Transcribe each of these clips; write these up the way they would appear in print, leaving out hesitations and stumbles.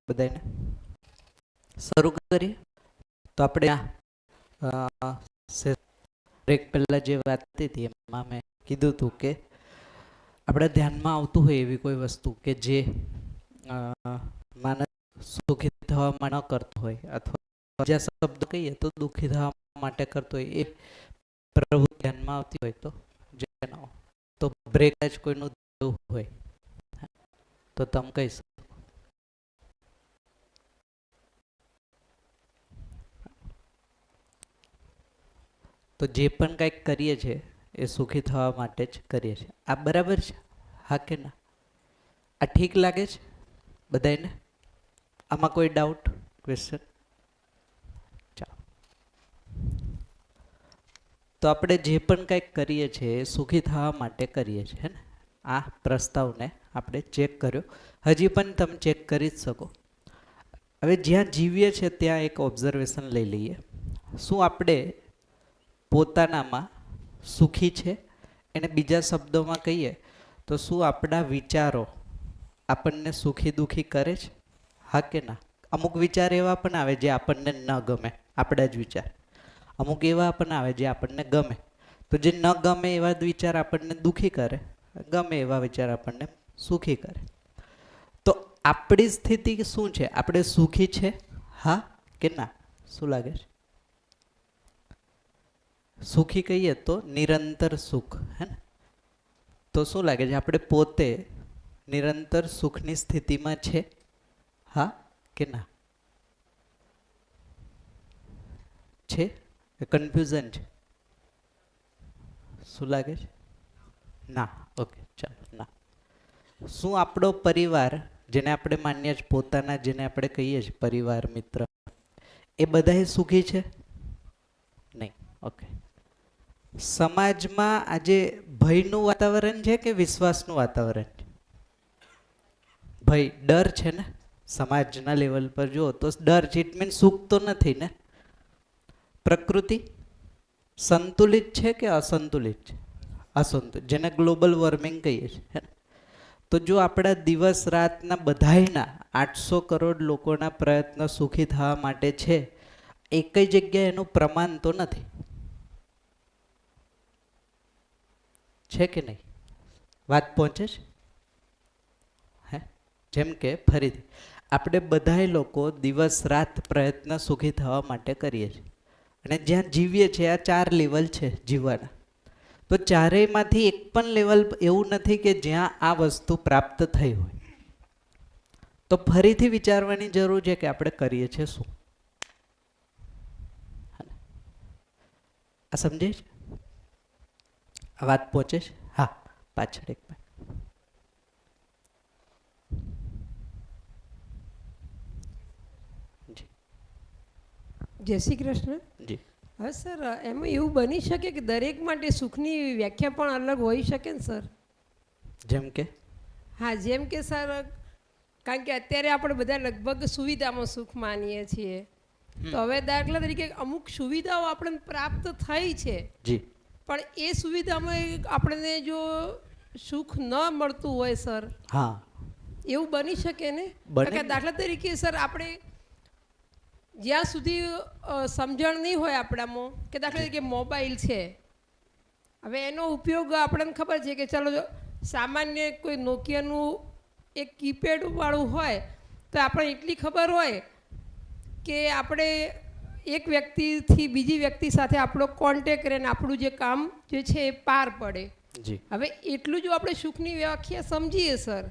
બધાને શરૂ કરીએ. તો આપણે બ્રેક પહેલા જે વાત હતી એમાં મેં કીધું હતું કે આપણા ધ્યાનમાં આવતું હોય એવી કોઈ વસ્તુ કે જે માનસ સુખી થવામાં ન કરતો હોય અથવા જે શબ્દ કહીએ તો દુઃખી થવા માટે કરતો હોય એ પ્રભુ ધ્યાનમાં આવતી હોય તો બ્રેક જ કોઈનું હોય તો તમે કહી શકો. તો જે પણ કંઈક કરીએ છીએ એ સુખી થવા માટે જ કરીએ છીએ. આ બરાબર છે? હા કે ના? આ ઠીક લાગે છે બધાને? આમાં કોઈ ડાઉટ, ક્વેશ્ચન? ચાલો. તો આપણે જે પણ કંઈક કરીએ છીએ એ સુખી થવા માટે કરીએ છીએ, હે ને? આ પ્રસ્તાવને આપણે ચેક કર્યો. હજી પણ તમે ચેક કરી જ શકો. હવે જ્યાં જીવીએ છીએ ત્યાં એક ઓબ્ઝર્વેશન લઈ લઈએ. શું આપણે પોતાનામાં સુખી છે? એને બીજા શબ્દોમાં કહીએ તો શું આપણા વિચારો આપણને સુખી દુઃખી કરે છે? હા કે ના? અમુક વિચાર એવા પણ આવે જે આપણને ન ગમે, આપણા જ વિચાર. અમુક એવા પણ આવે જે આપણને ગમે. તો જે ન ગમે એવા વિચાર આપણને દુઃખી કરે, ગમે એવા વિચાર આપણને સુખી કરે. તો આપણી સ્થિતિ શું છે? આપણે સુખી છે? હા કે ના? શું લાગે છે? સુખી કહીએ તો નિરંતર સુખ, હે ને? તો શું લાગે છે આપણે પોતે નિરંતર સુખની સ્થિતિમાં છે? હા કે ના? છે? કન્ફ્યુઝન છે? શું લાગે છે? ના. ઓકે, ચાલો. ના. શું આપણો પરિવાર, જેને આપણે માનીએ છીએ પોતાના, જેને આપણે કહીએ છીએ પરિવાર, મિત્ર, એ બધા સુખી છે? નહીં. ઓકે. સમાજમાં આજે ભયનું વાતાવરણ છે કે વિશ્વાસનું વાતાવરણ છે? ભય, ડર છે ને? સમાજના લેવલ પર જુઓ તો ડર છે. ઇટ મીન સુખ તો નથી ને? પ્રકૃતિ સંતુલિત છે કે અસંતુલિત છે? અસંતુલિત, જેને ગ્લોબલ વોર્મિંગ કહીએ છીએ. તો જો આપણા દિવસ રાતના બધાયના 800 કરોડ લોકોના પ્રયત્ન સુખી થવા માટે છે, એક જગ્યાએ એનું પ્રમાણ તો નથી. છે કે નહીં? વાત પહોંચે છે? હે? જેમ કે ફરીથી આપણે બધાય લોકો દિવસ રાત પ્રયત્ન સુખી થવા માટે કરીએ છીએ. અને જ્યાં જીવીએ છીએ આ 4 લેવલ છે જીવવાના. તો ચારેયમાંથી એક પણ લેવલ એવું નથી કે જ્યાં આ વસ્તુ પ્રાપ્ત થઈ હોય. તો ફરીથી વિચારવાની જરૂર છે કે આપણે કરીએ છીએ શું? આ સમજે છે? આ વાત પહોંચે છે? હા, પાછળ એક મિનિટ. જય શ્રી કૃષ્ણ. જી. હા સર, એમાં એવું બની શકે કે દરેક માટે સુખની વ્યાખ્યા પણ અલગ હોઈ શકે ને સર? જેમ કે? હા, જેમ કે સર, કારણ કે અત્યારે આપણે બધા લગભગ સુવિધામાં સુખ માનીએ છીએ. તો હવે દાખલા તરીકે અમુક સુવિધાઓ આપણને પ્રાપ્ત થઈ છે, જી. પણ એ સુવિધામાં આપણને જો સુખ ન મળતું હોય સર, હા, એવું બની શકે ને? બને. કારણ કે દાખલા તરીકે સર, આપણે જ્યાં સુધી સમજણ નહીં હોય આપણામાં, કે દાખલા તરીકે મોબાઈલ છે, હવે એનો ઉપયોગ આપણને ખબર છે કે ચાલો સામાન્ય કોઈ નોકિયાનું એક કીપેડવાળું હોય તો આપણને એટલી ખબર હોય કે આપણે એક વ્યક્તિથી બીજી વ્યક્તિ સાથે આપણો કોન્ટેક રહે ને આપણું જે કામ જે છે એ પાર પડે. જી. હવે એટલું જો આપણે સુખની વ્યાખ્યા સમજીએ સર,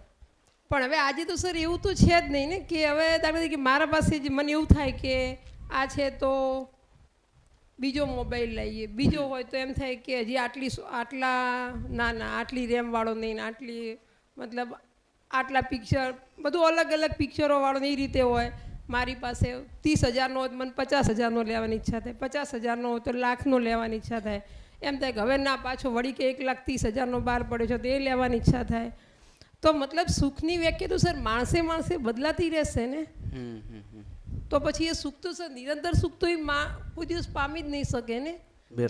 પણ હવે આજે તો સર એવું તો છે જ નહીં ને કે હવે દાખલા તરીકે મારા પાસે જ મને એવું થાય કે આ છે તો બીજો મોબાઈલ લઈએ, બીજો હોય તો એમ થાય કે હજી આટલા આટલી રેમવાળો નહીં, આટલી મતલબ આટલા પિક્ચર, બધું અલગ અલગ પિક્ચરોવાળો એ રીતે હોય. મારી પાસે 30,000નો હોય તો મને 50,000નો લેવાની ઈચ્છા થાય, 50,000નો હોય તો લાખનો લેવાની ઈચ્છા થાય. એમ થાય કે હવે ના, પાછો વળી કે 1,30,000નો બહાર પડ્યો છે તો એ લેવાની ઈચ્છા થાય. તો મતલબ સુખની વ્યાખ્યા તો સર માણસે બદલાતી રહેશે ને? તો પછી એ સુખ તો સર નિરંતર સુખ તો એ કોઈ દિવસ પામી જ નહીં શકે ને,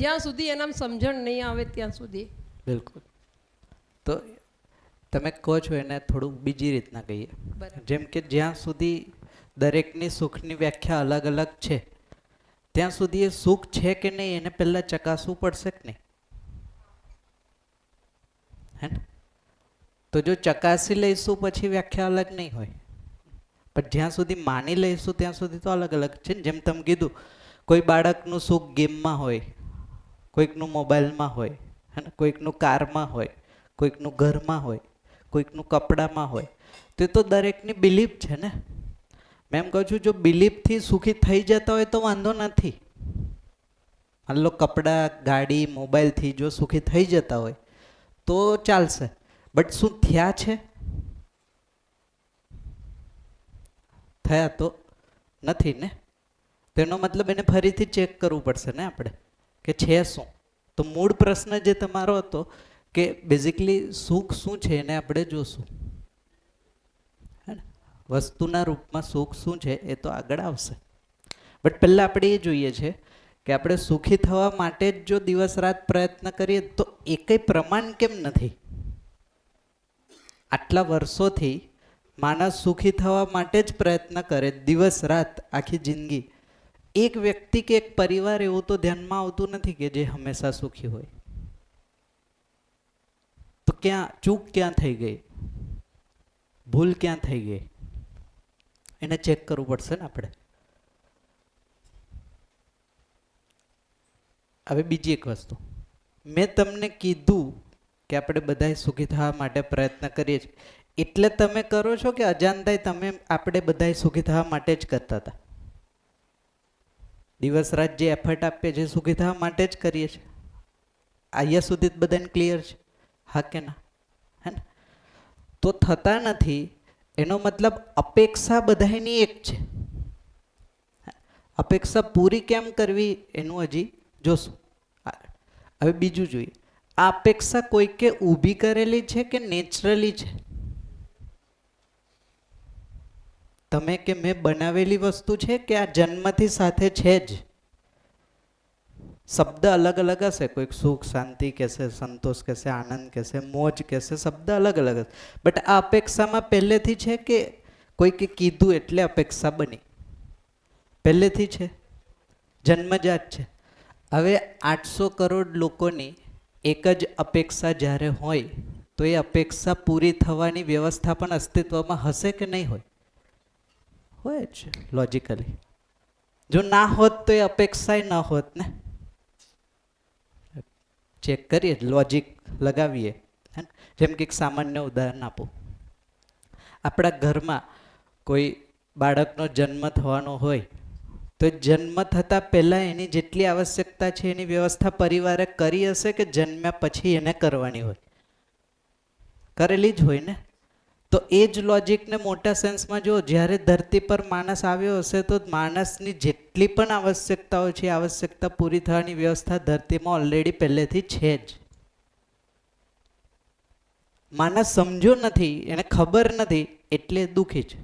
જ્યાં સુધી એનામ સમજણ નહીં આવે ત્યાં સુધી. બિલકુલ. તો તમે કહો છો એને થોડું બીજી રીતના કહીએ. જેમ કે જ્યાં સુધી દરેકની સુખની વ્યાખ્યા અલગ અલગ છે, ત્યાં સુધી એ સુખ છે કે નહીં એને પહેલાં ચકાસવું પડશે કે નહીં? હે ને? તો જો ચકાસી લઈશું પછી વ્યાખ્યા અલગ નહીં હોય, પણ જ્યાં સુધી માની લઈશું ત્યાં સુધી તો અલગ અલગ છે ને. જેમ તમે કીધું, કોઈ બાળકનું સુખ ગેમમાં હોય, કોઈકનું મોબાઈલમાં હોય, હે ને, કોઈકનું કારમાં હોય, કોઈકનું ઘરમાં હોય, કોઈકનું કપડામાં હોય. તો દરેકની બિલીફ છે ને. મેં એમ કહું છું, જો બિલીફથી સુખી થઈ જતા હોય તો વાંધો નથી. માન લો કપડાં, ગાડી, મોબાઈલથી જો સુખી થઈ જતા હોય તો ચાલશે, બટ શું થયા છે? થયા તો નથી ને. તેનો મતલબ એને ફરીથી ચેક કરવું પડશે ને આપણે કે છે શું. તો મૂળ પ્રશ્ન જે તમારો હતો કે બેઝિકલી સુખ શું છે એને આપણે જોશું. વસ્તુના રૂપમાં સુખ શું છે એ તો આગળ આવશે, બટ પહેલાં આપણે એ જોઈએ છે કે આપણે સુખી થવા માટે જ જો દિવસ રાત પ્રયત્ન કરીએ તો એ કંઈ પ્રમાણ કેમ નથી? આટલા વર્ષોથી માણસ સુખી થવા માટે જ પ્રયત્ન કરે, દિવસ રાત, આખી જિંદગી. એક વ્યક્તિ કે એક પરિવાર એવું તો ધ્યાનમાં આવતું નથી કે જે હંમેશા સુખી હોય. તો ક્યાં ચૂક ક્યાં થઈ ગઈ, ભૂલ ક્યાં થઈ ગઈ, એને ચેક કરવું પડશે ને આપણે. હવે બીજી એક વસ્તુ, મેં તમને કીધું કે આપણે બધાય સુખી થવા માટે પ્રયત્ન કરીએ છીએ, એટલે તમે કરો છો કે અજાણતાય તમે આપણે બધાય સુખી થવા માટે જ કરતા હતા? દિવસ રાત જે એફર્ટ આપીએ છીએ સુખી થવા માટે જ કરીએ છીએ. અહીંયા સુધી જ બધાને ક્લિયર છે? હા કે ના? હે ને? તો થતા નથી એનો મતલબ અપેક્ષા બધાની એક છે. અપેક્ષા પૂરી કેમ કરવી એનું હજી જોશું. હવે બીજું જોઈએ, આ અપેક્ષા કોઈકે ઊભી કરેલી છે કે નેચરલી છે? તમે કે મેં બનાવેલી વસ્તુ છે કે આ જન્મથી સાથે છે જ? શબ્દ અલગ અલગ હશે, કોઈક સુખ, શાંતિ કહેશે, સંતોષ કહેશે, આનંદ કહેશે, મોજ કહેશે, શબ્દ અલગ અલગ હશે, બટ આ અપેક્ષામાં પહેલેથી છે કે કોઈકે કીધું એટલે અપેક્ષા બની? પહેલેથી છે, જન્મજાત છે. હવે 800 કરોડ લોકોની એક જ અપેક્ષા જ્યારે હોય તો એ અપેક્ષા પૂરી થવાની વ્યવસ્થા પણ અસ્તિત્વમાં હશે કે નહીં હોય? હોય જ લોજિકલી. જો ના હોત તો એ અપેક્ષા ન હોત ને. ચેક કરીએ, લોજિક લગાવીએ. જેમ કે એક સામાન્ય ઉદાહરણ આપું, આપણા ઘરમાં કોઈ બાળકનો જન્મ થવાનો હોય તો જન્મ થતાં પહેલાં એની જેટલી આવશ્યકતા છે એની વ્યવસ્થા પરિવારે કરી હશે કે જન્મ્યા પછી એને કરવાની હોય? કરેલી જ હોય ને. તો એ જ લોજિકને મોટા સેન્સમાં જો, જ્યારે ધરતી પર માણસ આવ્યો હશે તો માણસની જેટલી પણ આવશ્યકતાઓ છે આવશ્યકતા પૂરી થવાની વ્યવસ્થા ધરતીમાં ઓલરેડી પહેલેથી છે જ. માણસ સમજ્યો નથી, એને ખબર નથી એટલે દુઃખી છે.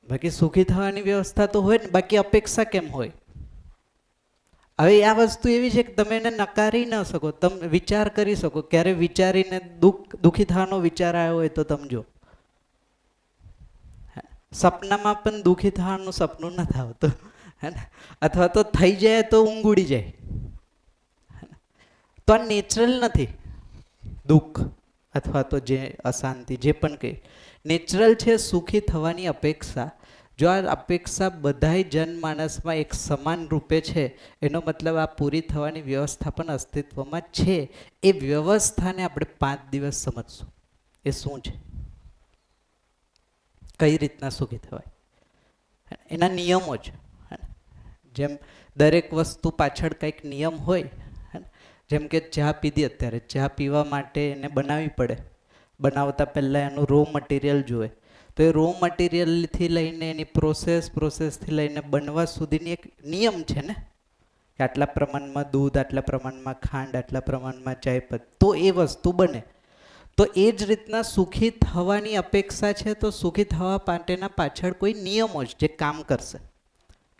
બાકી સુખી થવાની વ્યવસ્થા તો હોય ને, બાકી અપેક્ષા કેમ હોય? હવે આ વસ્તુ એવી છે કે તમે એને નકારી ન શકો, તમે વિચાર કરી શકો. ક્યારે વિચારીને દુઃખી થવાનો વિચાર આવ્યો હોય તો સમજો. સપનામાં પણ દુઃખી થવાનું સપનું નથી આવતું, હે ને? અથવા તો થઈ જાય તો ઊંઘ ઉડી જાય. તો આ નેચરલ નથી. દુઃખ અથવા તો જે અશાંતિ જે પણ કંઈ નેચરલ છે સુખી થવાની અપેક્ષા. જો આ અપેક્ષા બધાય જનમાનસમાં એક સમાન રૂપે છે એનો મતલબ આ પૂરી થવાની વ્યવસ્થા પણ અસ્તિત્વમાં છે. એ વ્યવસ્થાને આપણે 5 દિવસ સમજશું. એ શું છે, કઈ રીતના સુખી થવાય, એના નિયમો છે. જેમ દરેક વસ્તુ પાછળ કંઈક નિયમ હોય. જેમ કે ચા પીધી, અત્યારે ચા પીવા માટે એને બનાવવી પડે. બનાવતા પહેલાં એનું રો મટીરિયલ જોઈએ. તો એ રો મટીરિયલથી લઈને એની પ્રોસેસથી લઈને બનવા સુધીની એક નિયમ છે ને, કે આટલા પ્રમાણમાં દૂધ, આટલા પ્રમાણમાં ખાંડ, આટલા પ્રમાણમાં ચાયપત્તી, તો એ વસ્તુ બને. તો એ જ રીતના સુખી થવાની અપેક્ષા છે. તો સુખી થવા માટેના પાછળ કોઈ નિયમો છે જે કામ કરશે,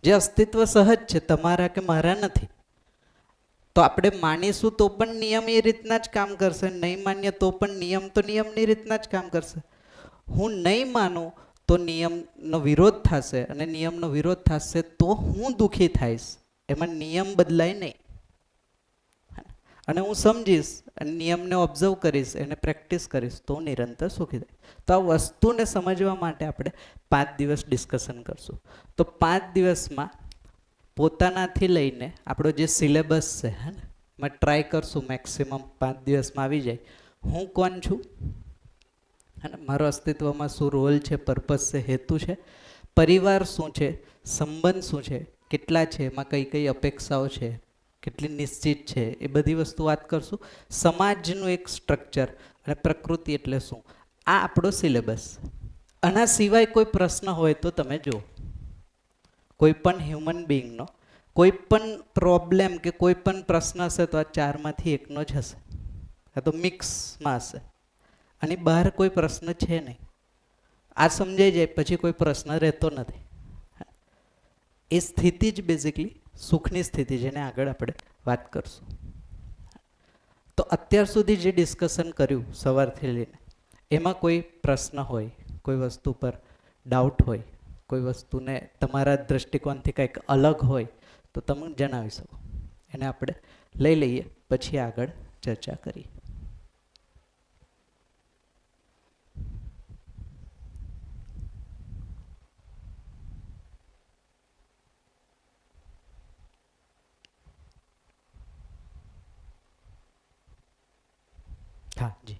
જે અસ્તિત્વ સહજ છે, તમારા કે મારા નથી. તો આપણે માનીશું તો પણ નિયમ એ રીતના જ કામ કરશે, નહીં માનીએ તો પણ નિયમ તો નિયમની રીતના જ કામ કરશે. હું નહીં માનું તો નિયમનો વિરોધ થશે, અને નિયમનો વિરોધ થશે તો હું દુઃખી થઈશ. એમાં નિયમ બદલાય નહીં. અને હું સમજીશ અને નિયમને ઓબ્ઝર્વ કરીશ, એને પ્રેક્ટિસ કરીશ, તો હું નિરંતર સુખી થાય. તો આ વસ્તુને સમજવા માટે આપણે 5 દિવસ ડિસ્કશન કરશું. તો 5 દિવસમાં પોતાનાથી લઈને આપણો જે સિલેબસ છે હે ને, એમાં ટ્રાય કરશું મેક્સિમમ 5 દિવસમાં આવી જાય. હું કોણ છું અને મારો અસ્તિત્વમાં શું રોલ છે, પર્પઝ છે, હેતુ છે, પરિવાર શું છે, સંબંધ શું છે, કેટલા છે, એમાં કઈ કઈ અપેક્ષાઓ છે, કેટલી નિશ્ચિત છે, એ બધી વસ્તુ વાત કરશું. સમાજનું એક સ્ટ્રક્ચર અને પ્રકૃતિ એટલે શું, આ આપણો સિલેબસ. આના સિવાય કોઈ પ્રશ્ન હોય તો તમે જુઓ. કોઈ પણ હ્યુમન બિંગનો કોઈ પણ પ્રોબ્લેમ કે કોઈ પણ પ્રશ્ન હશે તો આ 4માંથી એકનો જ હશે, આ તો મિક્સમાં હશે. અને બહાર કોઈ પ્રશ્ન છે નહીં. આ સમજાઈ જાય પછી કોઈ પ્રશ્ન રહેતો નથી. એ સ્થિતિ જ બેઝિકલી સુખની સ્થિતિ, જેને આગળ આપણે વાત કરશું. તો અત્યાર સુધી જે ડિસ્કશન કર્યું સવારથી લઈને, એમાં કોઈ પ્રશ્ન હોય, કોઈ વસ્તુ પર ડાઉટ હોય, કોઈ વસ્તુને તમારા દૃષ્ટિકોણથી કંઈક અલગ હોય તો તમે જણાવી શકો. એને આપણે લઈ લઈએ પછી આગળ ચર્ચા કરીએ. हाँ जी.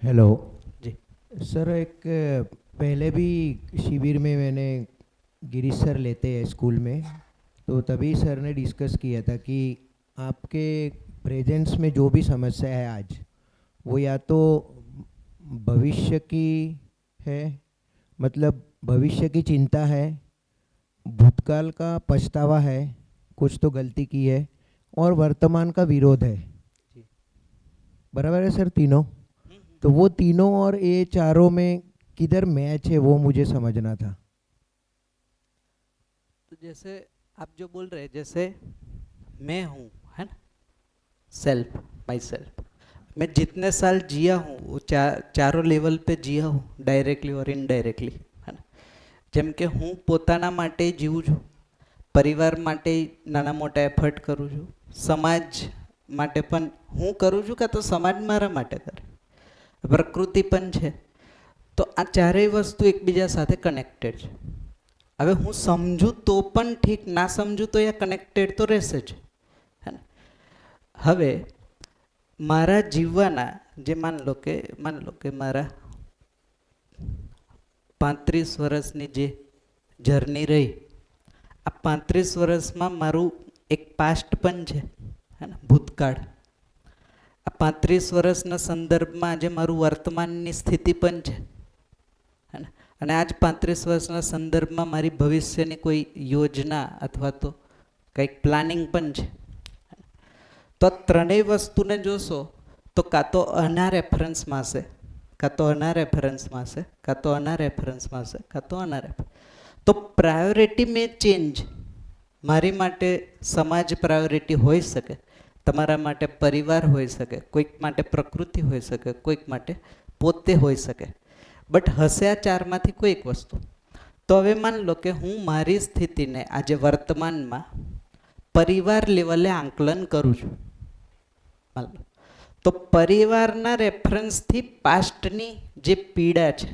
हेलो जी. सर, एक पहले भी शिविर में मैंने गिरीश सर लेते हैं स्कूल में, तो तभी सर ने डिस्कस किया था कि आपके प्रेजेंस में जो भी समस्या है आज, वो या तो भविष्य की है, मतलब भविष्य की चिंता है, भूतकाल का पछतावा है, कुछ तो गलती की है, और वर्तमान का विरोध है. बराबर है सर, तीनों? तो वो तीनों और ये चारों में किधर मैच है वो मुझे समझना था. तो जैसे आप जो बोल रहे हैं, जैसे मैं हूँ, है ना, सेल्फ, माई सेल्फ, मैं जितने साल जिया हूँ वो चारों लेवल पे जिया हूँ, डायरेक्टली और इनडायरेक्टली, है ना. જેમ કે હું પોતાના માટે જીવું છું, પરિવાર માટે નાના મોટા એફર્ટ કરું છું, સમાજ માટે પણ હું કરું છું, કાં તો સમાજ મારા માટે કરે, પ્રકૃતિ પણ છે. તો આ ચારેય વસ્તુ એકબીજા સાથે કનેક્ટેડ છે. હવે હું સમજું તો પણ ઠીક, ના સમજું તો એ કનેક્ટેડ તો રહેશે જ, હે ને. હવે મારા જીવવાના જે માન લો કે મારા 35 વર્ષની જે જર્ની રહી, આ 35 વર્ષમાં મારું એક પાસ્ટ પણ છે, હે ને, ભૂતકાળ. આ 35 વર્ષના સંદર્ભમાં આજે મારું વર્તમાનની સ્થિતિ પણ છે, હે ને. અને આજ 35 વર્ષના સંદર્ભમાં મારી ભવિષ્યની કોઈ યોજના અથવા તો કંઈક પ્લાનિંગ પણ છે. તો ત્રણેય વસ્તુને જોશો તો કાં તો આના રેફરન્સમાં હશે, કાં તો આના રેફરન્સમાં હશે, કાં તો આના રેફરન્સમાં હશે, કાં તો આના રેફરન્સ. તો પ્રાયોરિટી મે ચેન્જ. મારી માટે સમાજ પ્રાયોરિટી હોઈ શકે, તમારા માટે પરિવાર હોઈ શકે, કોઈક માટે પ્રકૃતિ હોઈ શકે, કોઈક માટે પોતે હોઈ શકે, બટ હશે આ ચારમાંથી કોઈ એક વસ્તુ. તો હવે માન લો કે હું મારી સ્થિતિને આજે વર્તમાનમાં પરિવાર લેવલે આંકલન કરું છું, માન લો. તો પરિવારના રેફરન્સથી પાસ્ટની જે પીડા છે,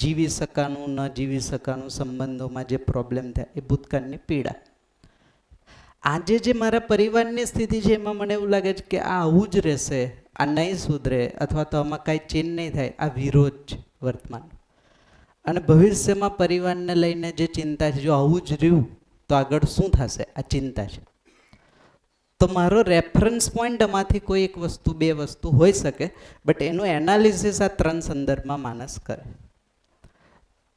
જીવી શકાનું, ન જીવી શકાનું, સંબંધોમાં જે પ્રોબ્લેમ થયા, એ ભૂતકાળની પીડા. આજે જે મારા પરિવારની સ્થિતિ છે એમાં મને એવું લાગે છે કે આ આવું જ રહેશે, આ નહીં સુધરે, અથવા તો આમાં કાંઈ ચેન્જ નહીં થાય, આ વિરોધ છે વર્તમાન. અને ભવિષ્યમાં પરિવારને લઈને જે ચિંતા છે, જો આવું જ રહ્યું તો આગળ શું થશે, આ ચિંતા છે. તો મારો રેફરન્સ પોઈન્ટ આમાંથી કોઈ એક વસ્તુ, બે વસ્તુ હોઈ શકે, બટ એનું એનાલિસિસ આ ત્રણ સંદર્ભમાં માણસ કરે.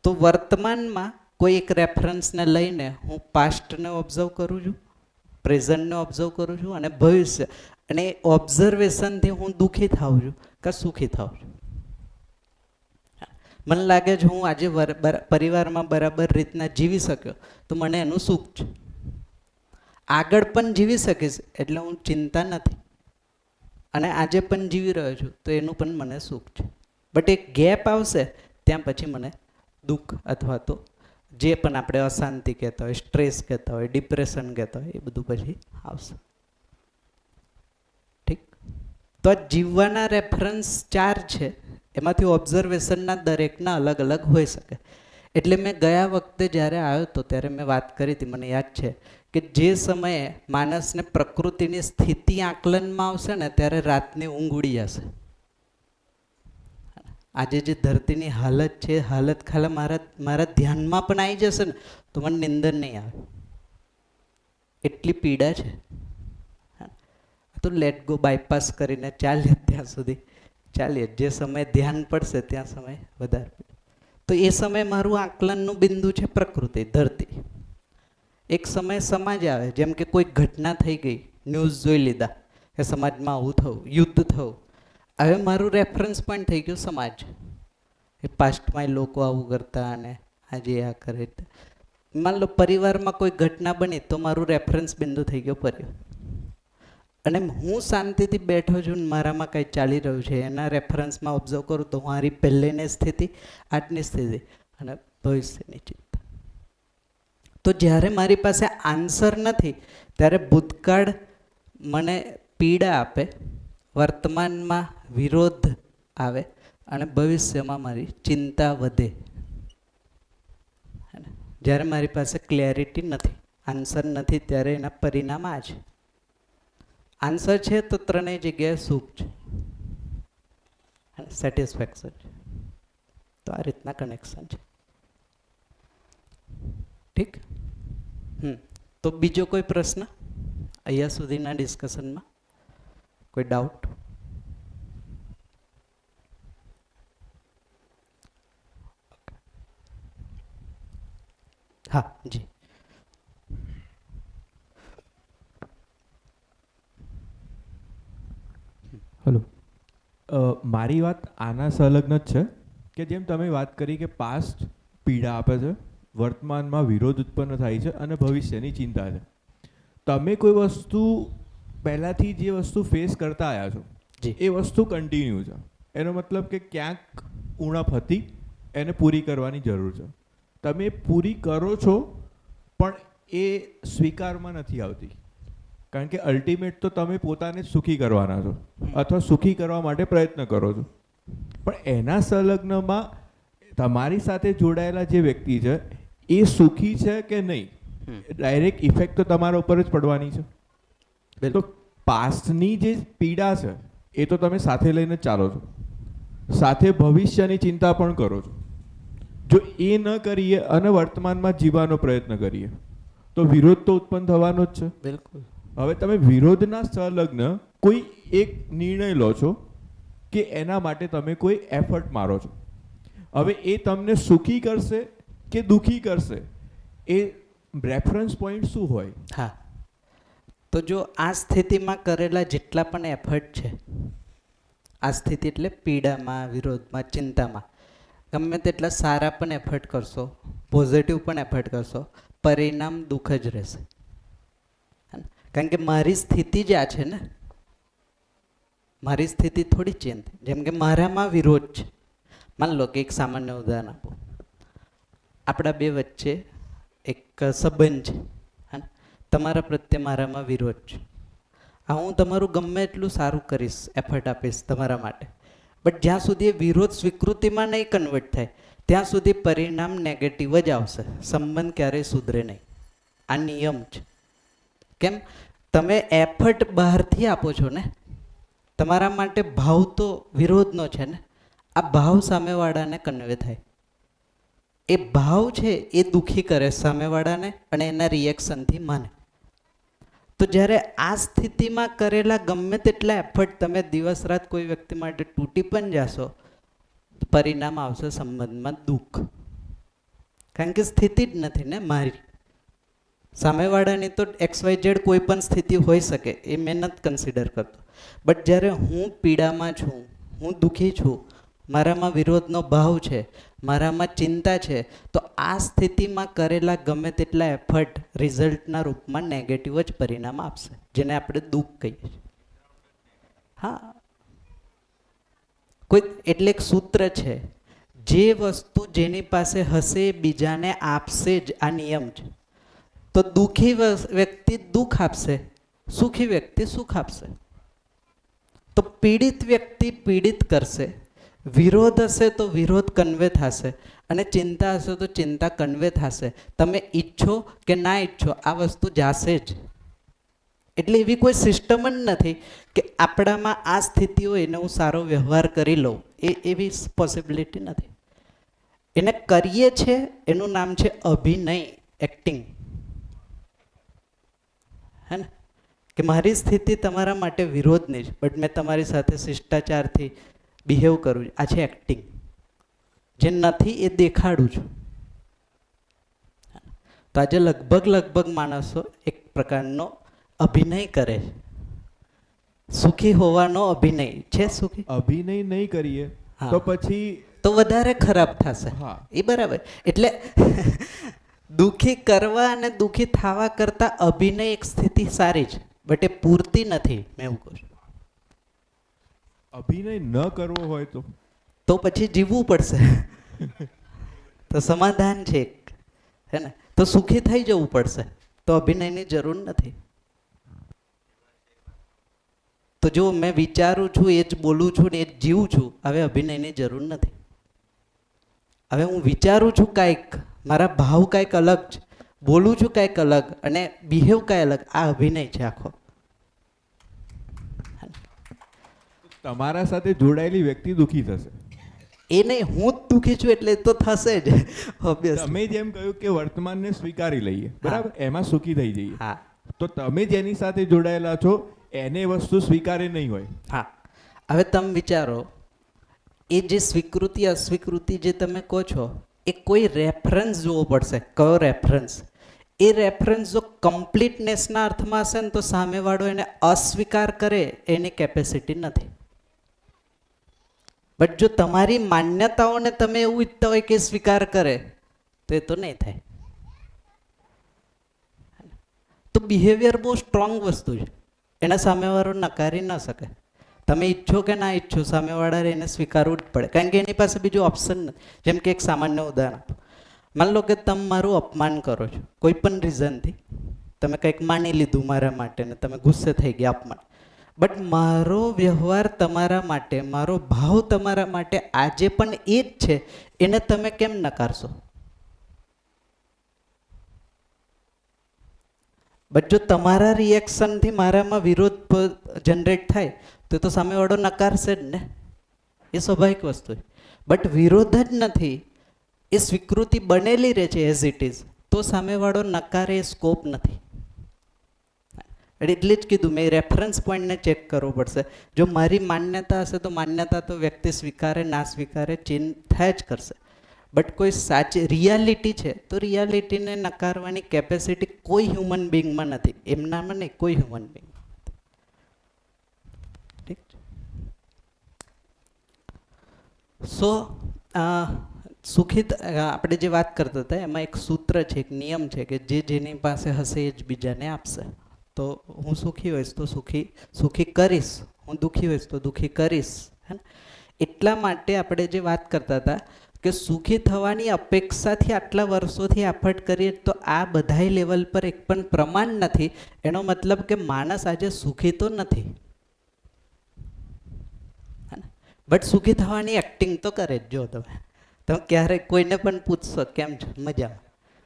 તો વર્તમાનમાં કોઈ એક રેફરન્સને લઈને હું પાસ્ટને ઓબ્ઝર્વ કરું છું, પ્રેઝન્ટને ઓબ્ઝર્વ કરું છું, અને ભવિષ્ય. અને એ ઓબ્ઝર્વેશનથી હું દુઃખી થાઉં છું કે સુખી થાઉં છું. મને લાગે છે હું આજે પરિવારમાં બરાબર રીતના જીવી શક્યો તો મને એનું સુખ છે, આગળ પણ જીવી શકીશ એટલે હું ચિંતા નથી. અને આજે પણ જીવી રહ્યો છું તો એનું પણ મને સુખ છે. બટ એક ગેપ આવશે ત્યાં પછી મને દુઃખ અથવા તો જે પણ આપણે અશાંતિ કહેતા હોય, સ્ટ્રેસ કહેતા હોય, ડિપ્રેશન કહેતા હોય, એ બધું પછી આવશે. ઠીક? તો આ જીવવાના રેફરન્સ 4 છે, એમાંથી ઓબ્ઝર્વેશનના દરેકના અલગ અલગ હોઈ શકે. એટલે મેં ગયા વખતે જ્યારે આવ્યો હતો ત્યારે મેં વાત કરી હતી, મને યાદ છે કે જે સમયે માણસને પ્રકૃતિની સ્થિતિ આકલનમાં આવશે ને ત્યારે રાતની ઊંઘ ઉડી જશે. આજે જે ધરતીની હાલત છે, હાલત ખાલી મારા ધ્યાનમાં પણ આવી જશે ને તો મને નિંદર નહીં આવે, એટલી પીડા છે. તો લેટ ગો, બાયપાસ કરીને ચાલીએ ત્યાં સુધી ચાલીએ, જે સમયે ધ્યાન પડશે ત્યાં સમય વધારે. તો એ સમયે મારું આકલનનું બિંદુ છે પ્રકૃતિ, ધરતી. એક સમય સમાજ આવે, જેમ કે કોઈ ઘટના થઈ ગઈ, ન્યૂઝ જોઈ લીધા કે સમાજમાં આવું થયું, યુદ્ધ થયું, હવે મારું રેફરન્સ પોઈન્ટ થઈ ગયું સમાજ. એ પાસ્ટમાં લોકો આવું કરતા અને આજે આ કરે. માન લો પરિવારમાં કોઈ ઘટના બની તો મારું રેફરન્સ બિંદુ થઈ ગયો પરિવાર. અને હું શાંતિથી બેઠો છું ને મારામાં કંઈ ચાલી રહ્યું છે એના રેફરન્સમાં ઓબ્ઝર્વ કરું તો મારી પહેલેની સ્થિતિ, આજની સ્થિતિ અને ભવિષ્યની ચિંતા. તો જ્યારે મારી પાસે આન્સર નથી ત્યારે ભૂતકાળ મને પીડા આપે, વર્તમાનમાં વિરોધ આવે અને ભવિષ્યમાં મારી ચિંતા વધે. જ્યારે મારી પાસે ક્લેરિટી નથી, આન્સર નથી, ત્યારે એના પરિણામ આ છે. આન્સર છે તો ત્રણેય જગ્યાએ સુખ છે અને સેટિસ્ફેક્શન છે. તો આ રીતના કનેક્શન છે. ઠીક? તો બીજો કોઈ પ્રશ્ન અહીંયા સુધીના ડિસ્કશનમાં? કોઈ ડાઉટ? હા જી. હલો, મારી વાત આના સંલગ્ન જ છે કે જેમ તમે વાત કરી કે પાસ્ટ પીડા આપે છે, વર્તમાનમાં વિરોધ ઉત્પન્ન થાય છે અને ભવિષ્યની ચિંતા છે. તમે કોઈ વસ્તુ પહેલાંથી જે વસ્તુ ફેસ કરતા આવ્યા છો એ વસ્તુ કન્ટિન્યુ છે. એનો મતલબ કે ક્યાંક ઉણપ હતી, એને પૂરી કરવાની જરૂર છે. તમે પૂરી કરો છો પણ એ સ્વીકારમાં નથી આવતી, કારણ કે અલ્ટિમેટ તો તમે પોતાને સુખી કરવાના છો અથવા સુખી કરવા માટે પ્રયત્ન કરો છો. પણ એના સંલગ્નમાં તમારી સાથે જોડાયેલા જે વ્યક્તિ છે એ સુખી છે કે નહીં, ડાયરેક્ટ ઇફેક્ટ તો તમારા ઉપર જ પડવાની છે. તો પાસ્ટની જે પીડા છે એ તો તમે સાથે લઈને જ ચાલો છો, સાથે ભવિષ્યની ચિંતા પણ કરો છો. જો એ ન કરીએ અને વર્તમાનમાં જીવવાનો પ્રયત્ન કરીએ તો વિરોધ તો ઉત્પન્ન થવાનો જ છે. બિલકુલ. હવે તમે વિરોધના સંલગ્ન કોઈ એક નિર્ણય લો છો કે એના માટે તમે કોઈ એફર્ટ મારો છો. હવે એ તમને સુખી કરશે કે દુઃખી કરશે, એ રેફરન્સ પોઈન્ટ શું હોય? હા, તો જો આ સ્થિતિમાં કરેલા જેટલા પણ એફર્ટ છે, આ સ્થિતિ એટલે પીડામાં, વિરોધમાં, ચિંતામાં, ગમે તેટલા સારા પણ એફર્ટ કરશો, પોઝિટિવ પણ એફર્ટ કરશો, પરિણામ દુઃખ જ રહેશે. કારણ કે મારી સ્થિતિ જ આ છે ને, મારી સ્થિતિ થોડી ચેન્જ. જેમ કે મારામાં વિરોધ છે. માન લો કે એક સામાન્ય ઉદાહરણ આપો, આપણા બે વચ્ચે એક સંબંધ છે, હા, તમારા પ્રત્યે મારામાં વિરોધ છે. હા, હું તમારું ગમે એટલું સારું કરીશ, એફર્ટ આપીશ તમારા માટે, બટ જ્યાં સુધી એ વિરોધ સ્વીકૃતિમાં નહીં કન્વર્ટ થાય ત્યાં સુધી પરિણામ નેગેટિવ જ આવશે, સંબંધ ક્યારેય સુધરે નહીં. આ નિયમ છે. કેમ? તમે એફર્ટ બહારથી આપો છો ને, તમારા માટે ભાવ તો વિરોધનો છે ને, આ ભાવ સામેવાળાને કન્વે થાય. એ ભાવ છે એ દુઃખી કરે સામેવાળાને અને એના રિએક્શનથી માને. તો જ્યારે આ સ્થિતિમાં કરેલા ગમે તેટલા એફર્ટ તમે દિવસ રાત કોઈ વ્યક્તિ માટે તૂટી પણ જાશો, પરિણામ આવશે સંબંધમાં દુઃખ. કારણ કે સ્થિતિ જ નથી ને મારી. સામેવાળાની તો XYZ કોઈ પણ સ્થિતિ હોઈ શકે, એ મેં નથી કન્સિડર કરતો. બટ જ્યારે હું પીડામાં છું, હું દુઃખી છું, મારામાં વિરોધનો ભાવ છે, મારામાં ચિંતા છે, તો આ સ્થિતિમાં કરેલા ગમે તેટલા એફર્ટ રિઝલ્ટના રૂપમાં નેગેટિવ જ પરિણામ આપશે, જેને આપણે દુઃખ કહીએ છીએ. હા, કોઈ એટલે એક સૂત્ર છે, જે વસ્તુ જેની પાસે હશે એ બીજાને આપશે જ, આ નિયમ છે. તો દુઃખી વ્યક્તિ દુઃખ આપશે, સુખી વ્યક્તિ સુખ આપશે. તો પીડિત વ્યક્તિ પીડિત કરશે, વિરોધ હશે તો વિરોધ કન્વે થશે, અને ચિંતા હશે તો ચિંતા કન્વે થશે. તમે ઈચ્છો કે ના ઈચ્છો આ વસ્તુ જાશે જ. એટલે એવી કોઈ સિસ્ટમ જ નથી કે આપણામાં આ સ્થિતિ હોય એને હું સારો વ્યવહાર કરી લઉં, એવી પોસિબિલિટી નથી. એને કરીએ છે એનું નામ છે અભિનય, એક્ટિંગ. હે ને, કે મારી સ્થિતિ તમારા માટે વિરોધની છે, બટ મેં તમારી સાથે શિષ્ટાચારથી બિહેવ કરું છું, આ છે એક્ટિંગ. જે નથી એ દેખાડું છું. તો આજે લગભગ માણસો એક પ્રકારનો અભિનય કરે છે. સુખી હોવાનો અભિનય છે. સુખી અભિનય નહીં કરીએ હા. તો પછી તો વધારે ખરાબ થશે. હા. એ બરાબર. એટલે દુઃખી કરવા અને દુઃખી થવા કરતાં અભિનય એક સ્થિતિ સારી છે, બટ એ પૂરતી નથી. મેં એવું કહું છું. અભિનય ન કરવો હોય તો પછી જીવવું પડશે. તો સમાધાન છે એક, હે ને. તો સુખી થઈ જવું પડશે, તો અભિનયની જરૂર નથી. તો જો મેં વિચારું છું એ જ બોલું છું ને એ જ જીવું છું, હવે અભિનયની જરૂર નથી. હવે હું વિચારું છું કાંઈક, મારા ભાવ કાંઈક અલગ છે, બોલું છું કાંઈક અલગ અને બિહેવ કાંઈ અલગ, આ અભિનય છે આખો. તમારા સાથે જોડાયેલી વ્યક્તિ દુઃખી થશે. એ નહીં, હું જ દુઃખી છું એટલે તો થશે જ ઓબ્વિયસ. તમે જેમ કહ્યું કે વર્તમાનને સ્વીકારી લઈએ, બરાબર, એમાં સુખી થઈ જઈએ. હા તો તમે જેની સાથે જોડાયેલા છો એને વસ્તુ સ્વીકારે નહીં હોય. હા. હવે તમે વિચારો, એ જે સ્વીકૃતિ અસ્વીકૃતિ જે તમે કહો છો, એ કોઈ રેફરન્સ જોવો પડશે. કયો રેફરન્સ? એ રેફરન્સ જો કમ્પ્લીટનેસના અર્થમાં હશે ને તો સામેવાળો એને અસ્વીકાર કરે એની કેપેસિટી નથી. બટ જો તમારી માન્યતાઓને તમે એવું ઈચ્છતા હોય કે સ્વીકાર કરે તો એ તો નહીં થાય. તો બિહેવિયર બહુ સ્ટ્રોંગ વસ્તુ છે, એના સામેવાળો નકારી ન શકે. તમે ઈચ્છો કે ના ઈચ્છો, સામેવાળાને એને સ્વીકારવું જ પડે, કારણ કે એની પાસે બીજું ઓપ્શન નથી. જેમ કે એક સામાન્ય ઉદાહરણ આપો. માની લો કે તમે મારું અપમાન કરો છો કોઈ પણ રીઝનથી, તમે કંઈક માની લીધું મારા માટે ને તમે ગુસ્સે થઈ ગયા, અપમાન. બટ મારો વ્યવહાર તમારા માટે, મારો ભાવ તમારા માટે આજે પણ એ જ છે, એને તમે કેમ નકારશો? બટ જો તમારા રિએક્શનથી મારામાં વિરોધ જનરેટ થાય તો સામેવાળો નકારશે જ ને, એ સ્વાભાવિક વસ્તુ છે. બટ વિરોધ જ નથી, એ સ્વીકૃતિ બનેલી રહે છે એઝ ઇટ ઇઝ, તો સામેવાળો નકારે એ સ્કોપ નથી. એટલે જ કીધું મેં રેફરન્સ પોઈન્ટને ચેક કરવો પડશે. જો મારી માન્યતા હશે તો માન્યતા તો વ્યક્તિ સ્વીકારે ના સ્વીકારે ચેન્જ થાય જ કરશે. બટ કોઈ સાચી રિયાલિટી છે તો રિયાલિટીને નકારવાની કેપેસિટી કોઈ હ્યુમન બિંગમાં નથી, એમનામાં નહીં, કોઈ હ્યુમન બિંગ. ઠીક છે. સો સુખી આપણે જે વાત કરતા હતા એમાં એક સૂત્ર છે, એક નિયમ છે કે જે જેની પાસે હશે એ જ બીજાને આપશે. તો હું સુખી હોઈશ તો સુખી કરીશ, હું દુઃખી હોઈશ તો દુઃખી કરીશ. હે ને. એટલા માટે આપણે જે વાત કરતા હતા કે સુખી થવાની અપેક્ષાથી આટલા વર્ષોથી એફર્ટ કરીએ તો આ બધાય લેવલ પર એક પણ પ્રમાણ નથી. એનો મતલબ કે માણસ આજે સુખી તો નથી, બટ સુખી થવાની એક્ટિંગ તો કરે જ. જો તમે ક્યારેક કોઈને પણ પૂછશો કેમ છો, મજામાં,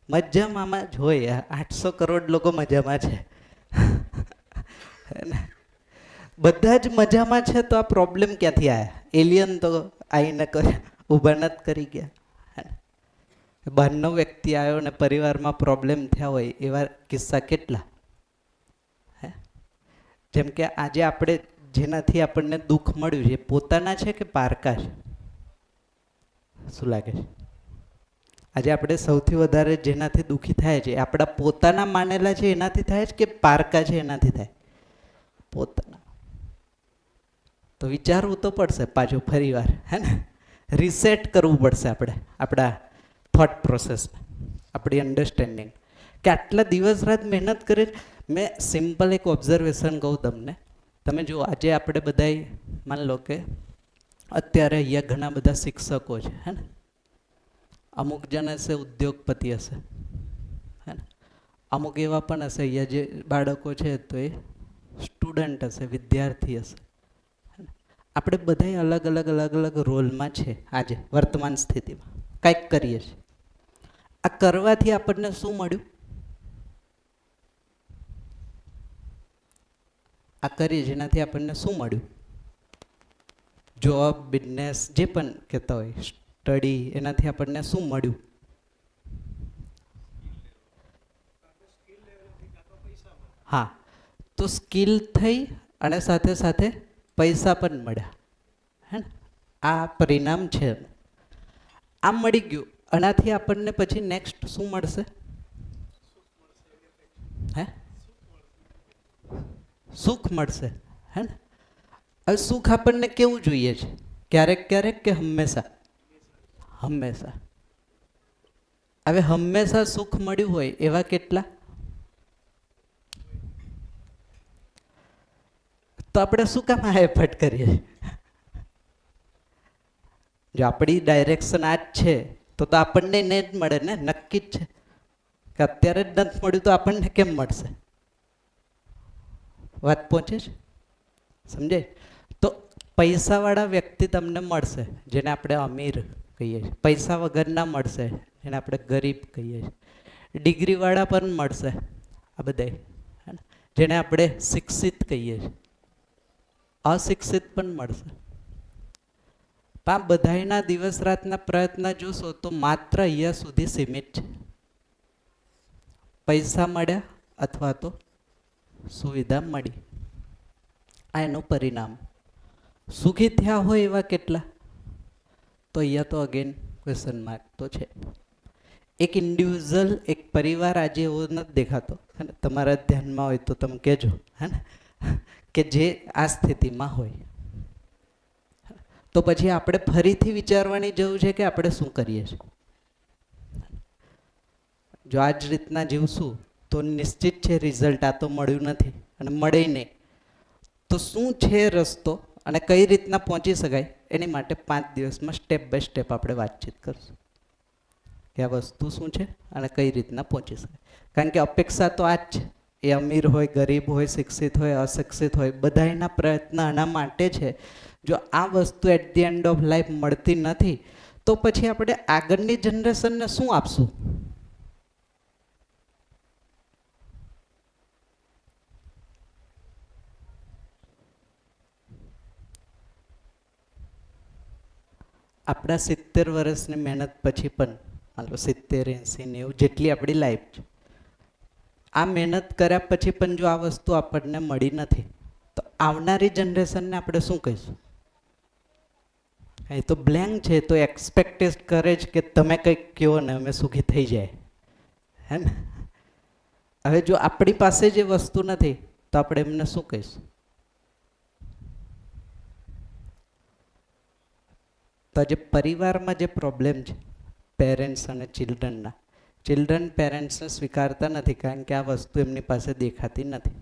મજામાં જ હોય. 800 કરોડ લોકો મજામાં છે, બધા જ મજામાં છે, તો આ પ્રોબ્લેમ ક્યાંથી આવ્યા? એલિયન તો આવીને ઊભા નથી કરી ગયા. બહારનો વ્યક્તિ આવ્યો ને પરિવારમાં પ્રોબ્લેમ થયા હોય એવા કિસ્સા કેટલા? હે, જેમ કે આજે આપણે જેનાથી આપણને દુઃખ મળ્યું છે પોતાના છે કે પારકા છે? શું લાગે છે? આજે આપણે સૌથી વધારે જેનાથી દુઃખી થાય છે આપણા પોતાના માનેલા છે એનાથી થાય છે કે પારકા છે એનાથી થાય? પોતાના. તો વિચારવું તો પડશે પાછું ફરીવાર, હે ને. રિસેટ કરવું પડશે આપણે આપણા થોટ પ્રોસેસને, આપણી અન્ડરસ્ટેન્ડિંગ. કે આટલા દિવસ રાત મહેનત કરી. મેં સિમ્પલ એક ઓબ્ઝર્વેશન કહું તમને તમે જુઓ આજે આપણે બધાય માની લો કે અત્યારે અહીંયા ઘણા બધા શિક્ષકો છે હે ને, અમુક જણ હશે ઉદ્યોગપતિ હશે હે ને, અમુક એવા પણ હશે અહીંયા જે બાળકો છે તો એ સ્ટુડન્ટ હશે, વિદ્યાર્થી હશે. આપણે બધાય અલગ અલગ અલગ અલગ રોલમાં છે આજે વર્તમાન સ્થિતિમાં, કંઈક કરીએ છીએ. આ કરવાથી આપણને શું મળ્યું? આ કરીએ જેનાથી આપણને શું મળ્યું? જોબ, બિઝનેસ, જે પણ કહેતા હોય, સ્ટડી, એનાથી આપણને શું મળ્યું? હા, તો સ્કિલ થઈ અને સાથે સાથે પૈસા પણ મળ્યા હે ને, આ પરિણામ છે. આ મળી ગયું, આનાથી આપણને પછી નેક્સ્ટ શું મળશે? હે, સુખ મળશે હે ને. હવે સુખ આપણને કેવું જોઈએ છે? ક્યારેક ક્યારેક કે હંમેશા? હંમેશા. હવે હંમેશા સુખ મળ્યું હોય એવા કેટલા? તો આપણે શું કામ આ એફર્ટ કરીએ? જો આપણી ડાયરેક્શન આ જ છે તો આપણને ને જ મળે ને, નક્કી જ છે કે અત્યારે જ નથી મળ્યું તો આપણને કેમ મળશે? વાત પહોંચે છે? સમજાય? તો પૈસાવાળા વ્યક્તિ તમને મળશે જેને આપણે અમીર કહીએ છીએ, પૈસા વગરના મળશે જેને આપણે ગરીબ કહીએ છીએ, ડિગ્રીવાળા પણ મળશે આ બધાય, જેને આપણે શિક્ષિત કહીએ છીએ, અશિક્ષિત પણ મળશે. આ બધાયના દિવસ રાતના પ્રયત્ન જોશો તો માત્ર અહીંયા સુધી સીમિત છે. પૈસા મળ્યા અથવા તો સુવિધા મળી, આ એનું પરિણામ. સુખી થયા હોય એવા કેટલા? તો અહીંયા તો અગેન ક્વેશ્ચન માર્ક તો છે. એક ઇન્ડિવિજ્યુઅલ, એક પરિવાર આજે એવો નથી દેખાતો, તમારા ધ્યાનમાં હોય તો તમે કહેજો હે ને, કે જે આ સ્થિતિમાં હોય. તો પછી આપણે ફરીથી વિચારવાની જરૂર છે કે આપણે શું કરીએ છીએ. જો આ જ રીતના જીવશું તો નિશ્ચિત છે રિઝલ્ટ આ તો મળ્યું નથી અને મળે નહીં. તો શું છે રસ્તો અને કઈ રીતના પહોંચી શકાય એની માટે 5 દિવસમાં સ્ટેપ બાય સ્ટેપ આપણે વાતચીત કરશું કે આ વસ્તુ શું છે અને કઈ રીતના પહોંચી શકાય. કારણ કે અપેક્ષા તો આ જ છે, એ અમીર હોય, ગરીબ હોય, શિક્ષિત હોય, અશિક્ષિત હોય, બધાના પ્રયત્ન આના માટે છે. જો આ વસ્તુ at the end of life મળતી નથી તો પછી આપણે આગળની જનરેશનને શું આપશું? આપણા 70 વર્ષની મહેનત પછી પણ, માનો 70, 80, 90 જેટલી આપણી લાઈફ છે, આ મહેનત કર્યા પછી પણ જો આ વસ્તુ આપણને મળી નથી તો આવનારી જનરેશનને આપણે શું કહીશું? એ તો બ્લેન્ક છે, તો એક્સપેક્ટેડ કરે જ કે તમે કંઈક કહો ને અમે સુખી થઈ જાય હે ને. હવે જો આપણી પાસે જે વસ્તુ નથી તો આપણે એમને શું કહીશું? તો જે પરિવારમાં જે પ્રોબ્લેમ છે પેરેન્ટ્સ અને ચિલ્ડ્રનના, ચિલ્ડ્રન પેરેન્ટ્સને સ્વીકારતા નથી કારણ કે આ વસ્તુ એમની પાસે દેખાતી નથી.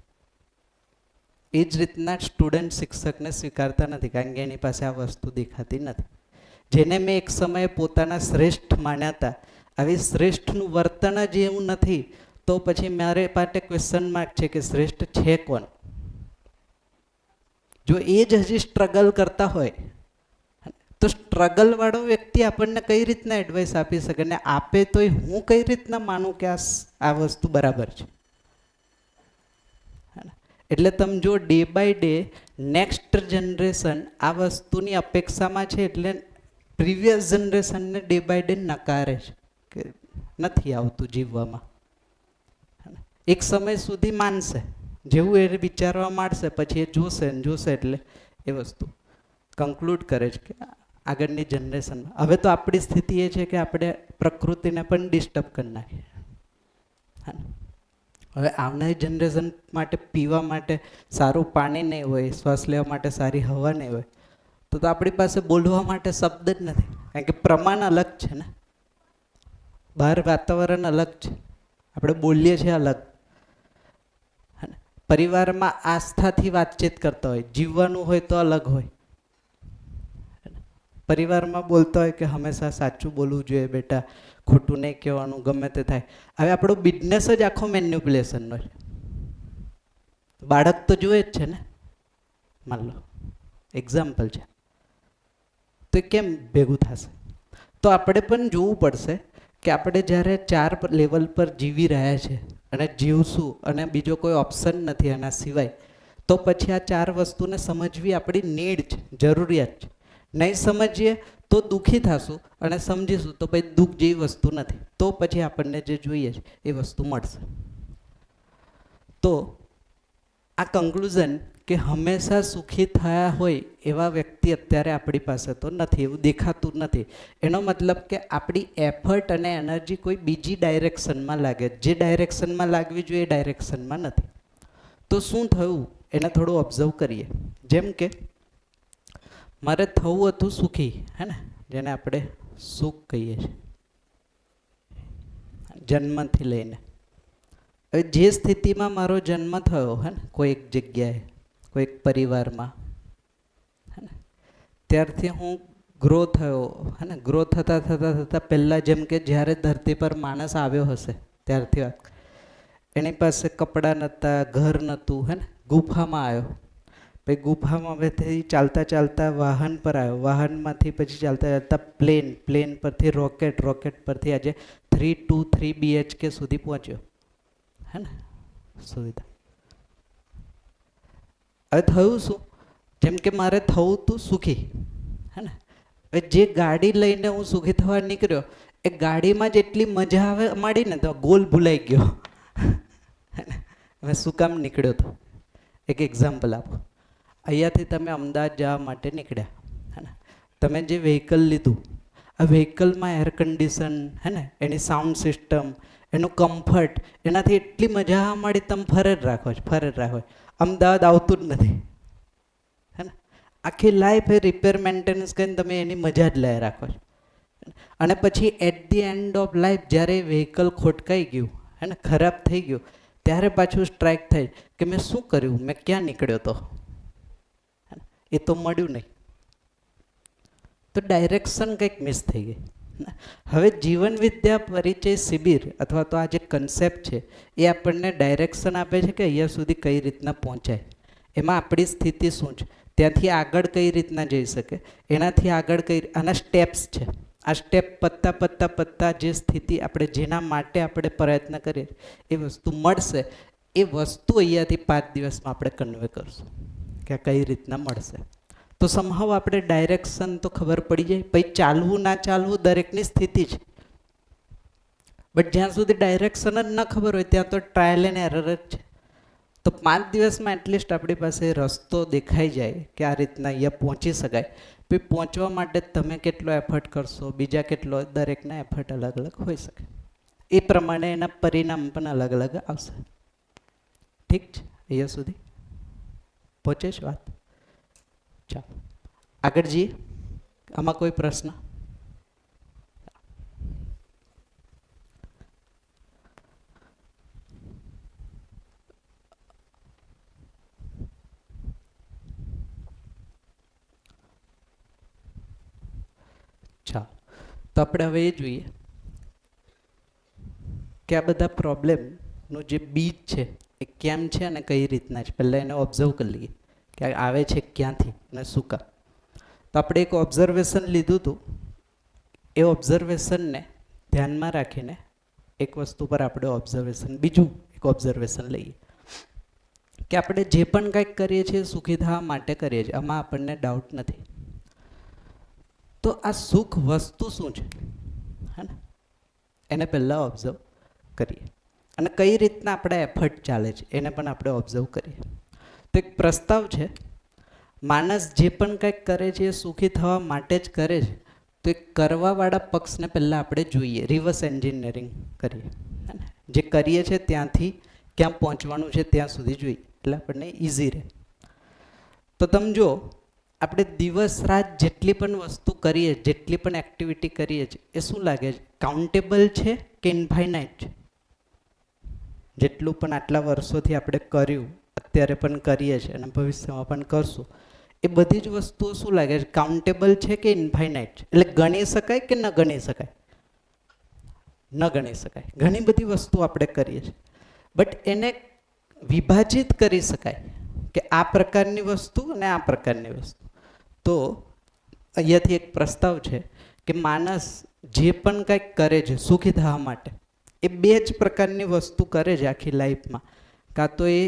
એ જ રીતના સ્ટુડન્ટ શિક્ષકને સ્વીકારતા નથી કારણ કે એની પાસે આ વસ્તુ દેખાતી નથી. જેને મેં એક સમયે પોતાના શ્રેષ્ઠ માન્યા હતા, આવી શ્રેષ્ઠનું વર્તન જ એવું નથી તો પછી મારે માટે ક્વેશ્ચન માર્ક છે કે શ્રેષ્ઠ છે કોણ? જો એ જ હજી સ્ટ્રગલ કરતા હોય તો સ્ટ્રગલ વાળો વ્યક્તિ આપણને કઈ રીતના એડવાઇસ આપી શકે, ને આપે તોય હું કઈ રીતના માનું કે આ વસ્તુ બરાબર છે? એટલે તમે જો day by day next generation આ વસ્તુની અપેક્ષામાં છે, એટલે પ્રીવિયસ જનરેશનને ડે બાય ડે નકારે છે કે નથી આવતું જીવવામાં. એક સમય સુધી માનશે, જેવું એ વિચારવા માંડશે પછી એ જોશે ને જોશે એટલે એ વસ્તુ કન્ક્લુડ કરે છે કે આગળની જનરેશનમાં. હવે તો આપણી સ્થિતિ એ છે કે આપણે પ્રકૃતિને પણ ડિસ્ટર્બ કરી નાખીએ. હવે આવનારી જનરેશન માટે પીવા માટે સારું પાણી નહીં હોય, શ્વાસ લેવા માટે સારી હવા નહીં હોય, તો આપણી પાસે બોલવા માટે શબ્દ જ નથી કારણ કે પ્રમાણ અલગ છે ને, બહાર વાતાવરણ અલગ છે, આપણે બોલીએ છીએ અલગ. પરિવારમાં આસ્થાથી વાતચીત કરતા હોય, જીવવાનું હોય તો અલગ હોય. પરિવારમાં બોલતા હોય કે હંમેશા સાચું બોલવું જોઈએ બેટા, ખોટું નહીં કહેવાનું, ગમે તે થાય. હવે આપણો બિઝનેસ જ આખો મેન્યુપ્યુલેશનનો છે. બાળક તો જુએ જ છે ને, માન લો એક્ઝામ્પલ છે, તો એ કેમ ભેગું થશે? તો આપણે પણ જોવું પડશે કે આપણે જ્યારે 4 લેવલ પર જીવી રહ્યા છે અને જીવશું અને બીજો કોઈ ઓપ્શન નથી એના સિવાય, તો પછી આ 4 વસ્તુને સમજવી આપણી નીડ છે, જરૂરિયાત છે. નહીં સમજીએ તો દુઃખી થશું અને સમજીશું તો ભાઈ દુઃખ જેવી વસ્તુ નથી, તો પછી આપણને જે જોઈએ છે એ વસ્તુ મળશે. તો આ કન્ક્લુઝન કે હંમેશા સુખી થયા હોય એવા વ્યક્તિ અત્યારે આપણી પાસે તો નથી, એવું દેખાતું નથી. એનો મતલબ કે આપણી એફર્ટ અને એનર્જી કોઈ બીજી ડાયરેક્શનમાં લાગે, જે ડાયરેક્શનમાં લાગવી જોઈએ એ ડાયરેક્શનમાં નથી. તો શું થયું એને થોડું ઓબ્ઝર્વ કરીએ. જેમ કે મારે થવું હતું સુખી, હે ને, જેને આપણે સુખ કહીએ છીએ જન્મથી લઈને. હવે જે સ્થિતિમાં મારો જન્મ થયો, હે ને, કોઈ એક જગ્યાએ, કોઈ એક પરિવારમાં, હે ને, ત્યારથી હું ગ્રો થયો, હે ને. ગ્રો થતાં થતાં થતાં પહેલાં જેમ કે જ્યારે ધરતી પર માણસ આવ્યો હશે ત્યારથી વાત, એની પાસે કપડાં નહોતા, ઘર નહોતું, હે ને, ગુફામાં આવ્યો. પછી ગુફામાં હવેથી ચાલતા ચાલતા વાહન પર આવ્યો, વાહનમાંથી પછી ચાલતા ચાલતા પ્લેન, પ્લેન પરથી રોકેટ, રોકેટ પરથી આજે 3 BHK સુધી પહોંચ્યો, હે ને, સુવિધા. હવે થયું શું? જેમ કે મારે થવું તું સુખી, હે ને. હવે જે ગાડી લઈને હું સુખી થવા નીકળ્યો, એ ગાડીમાં જ એટલી મજા આવે માંડી ને તો ગોલ ભૂલાઈ ગયો. હવે શું કામ નીકળ્યો હતો? એક એક્ઝામ્પલ આપો. અહીંયાથી તમે અમદાવાદ જવા માટે નીકળ્યા, હે ને. તમે જે વ્હીકલ લીધું, આ વ્હીકલમાં એર કન્ડિશન, હે ને, એની સાઉન્ડ સિસ્ટમ, એનું કમ્ફર્ટ, એનાથી એટલી મજા આવવા માંડી તમે ફરે જ રાખો છો, ફરે જ રાખો. અમદાવાદ આવતું જ નથી, હે ને. આખી લાઈફ એ રિપેર મેન્ટેનન્સ કરીને તમે એની મજા જ લઈ રાખો છો. અને પછી at the end of life જ્યારે વ્હીકલ ખોટકાઈ ગયું, હે ને, ખરાબ થઈ ગયું, ત્યારે પાછું સ્ટ્રાઇક થાય કે મેં શું કર્યું, મેં ક્યાં નીકળ્યો હતો, એ તો મળ્યું નહીં. તો ડાયરેક્શન કંઈક મિસ થઈ ગઈ. હવે જીવન વિદ્યા પરિચય શિબિર અથવા તો આ જે કન્સેપ્ટ છે એ આપણને ડાયરેક્શન આપે છે કે અહીંયા સુધી કઈ રીતના પહોંચાય, એમાં આપણી સ્થિતિ શું છે, ત્યાંથી આગળ કઈ રીતના જઈ શકે, એનાથી આગળ કઈ, આના સ્ટેપ્સ છે. આ સ્ટેપ પત્તા પત્તા પત્તા જે સ્થિતિ આપણે જેના માટે આપણે પ્રયત્ન કરીએ એ વસ્તુ મળશે. એ વસ્તુ અહીંયાથી 5 દિવસમાં આપણે કન્વે કરશું કે આ કઈ રીતના મળશે. તો સમહાવ આપણે ડાયરેક્શન તો ખબર પડી જાય. પછી ચાલવું ના ચાલવું દરેકની સ્થિતિ છે, બટ જ્યાં સુધી ડાયરેક્શન જ ન ખબર હોય ત્યાં તો ટ્રાયલ એન્ડ એરર જ છે. તો 5 દિવસમાં એટલીસ્ટ આપણી પાસે રસ્તો દેખાઈ જાય કે આ રીતના અહીંયા પહોંચી શકાય. પછી પહોંચવા માટે તમે કેટલો એફર્ટ કરશો, બીજા કેટલો, દરેકના એફર્ટ અલગ અલગ હોઈ શકે. એ પ્રમાણે એના પરિણામ પણ અલગ અલગ આવશે. ઠીક છે? અહીંયા સુધી પહોંચે છે વાત? ચાલો આગળ જઈએ. આમાં કોઈ પ્રશ્ન? ચાલો તો આપણે હવે એ જોઈએ કે આ બધા પ્રોબ્લેમનું જે બીજ છે એ કેમ છે અને કઈ રીતના છે. પહેલાં એને ઓબ્ઝર્વ કરી લઈએ કે આવે છે ક્યાંથી અને શું કામ. તો આપણે એક ઓબ્ઝર્વેશન લીધું હતું. એ ઓબ્ઝર્વેશનને ધ્યાનમાં રાખીને એક વસ્તુ પર આપણે ઓબ્ઝર્વેશન, બીજું એક ઓબ્ઝર્વેશન લઈએ કે આપણે જે પણ કંઈક કરીએ છીએ સુખી થવા માટે કરીએ છીએ, આમાં આપણને ડાઉટ નથી. તો આ સુખ વસ્તુ શું છે, હે ને, એને પહેલાં ઓબ્ઝર્વ કરીએ અને કઈ રીતના આપણા એફર્ટ ચાલે છે એને પણ આપણે ઓબ્ઝર્વ કરીએ. તો એક પ્રસ્તાવ છે, માણસ જે પણ કંઈક કરે છે એ સુખી થવા માટે જ કરે છે. તો એ કરવાવાળા પક્ષને પહેલાં આપણે જોઈએ, રિવર્સ એન્જિનિયરિંગ કરીએ, જે કરીએ છીએ ત્યાંથી ક્યાં પહોંચવાનું છે ત્યાં સુધી જોઈએ, એટલે આપણને ઇઝી રહે. તો તમે જો આપણે દિવસ રાત જેટલી પણ વસ્તુ કરીએ, જેટલી પણ એક્ટિવિટી કરીએ છીએ, એ શું લાગે છે, કાઉન્ટેબલ છે કે ઇન્ફાઇનાઇટ છે? જેટલું પણ આટલા વર્ષોથી આપણે કર્યું અત્યારે પણ કરીએ છીએ અને ભવિષ્યમાં પણ કરશું, એ બધી જ વસ્તુઓ શું લાગે છે, કાઉન્ટેબલ છે કે ઇન્ફાઇનાઇટ છે? એટલે ગણી શકાય કે ન ગણી શકાય? ન ગણી શકાય. ઘણી બધી વસ્તુ આપણે કરીએ છીએ, બટ એને વિભાજિત કરી શકાય કે આ પ્રકારની વસ્તુ અને આ પ્રકારની વસ્તુ. તો અહીંયાથી એક પ્રસ્તાવ છે કે માણસ જે પણ કંઈક કરે છે સુખી થવા માટે, એ બે જ પ્રકારની વસ્તુ કરે છે આખી લાઈફમાં. કાં તો એ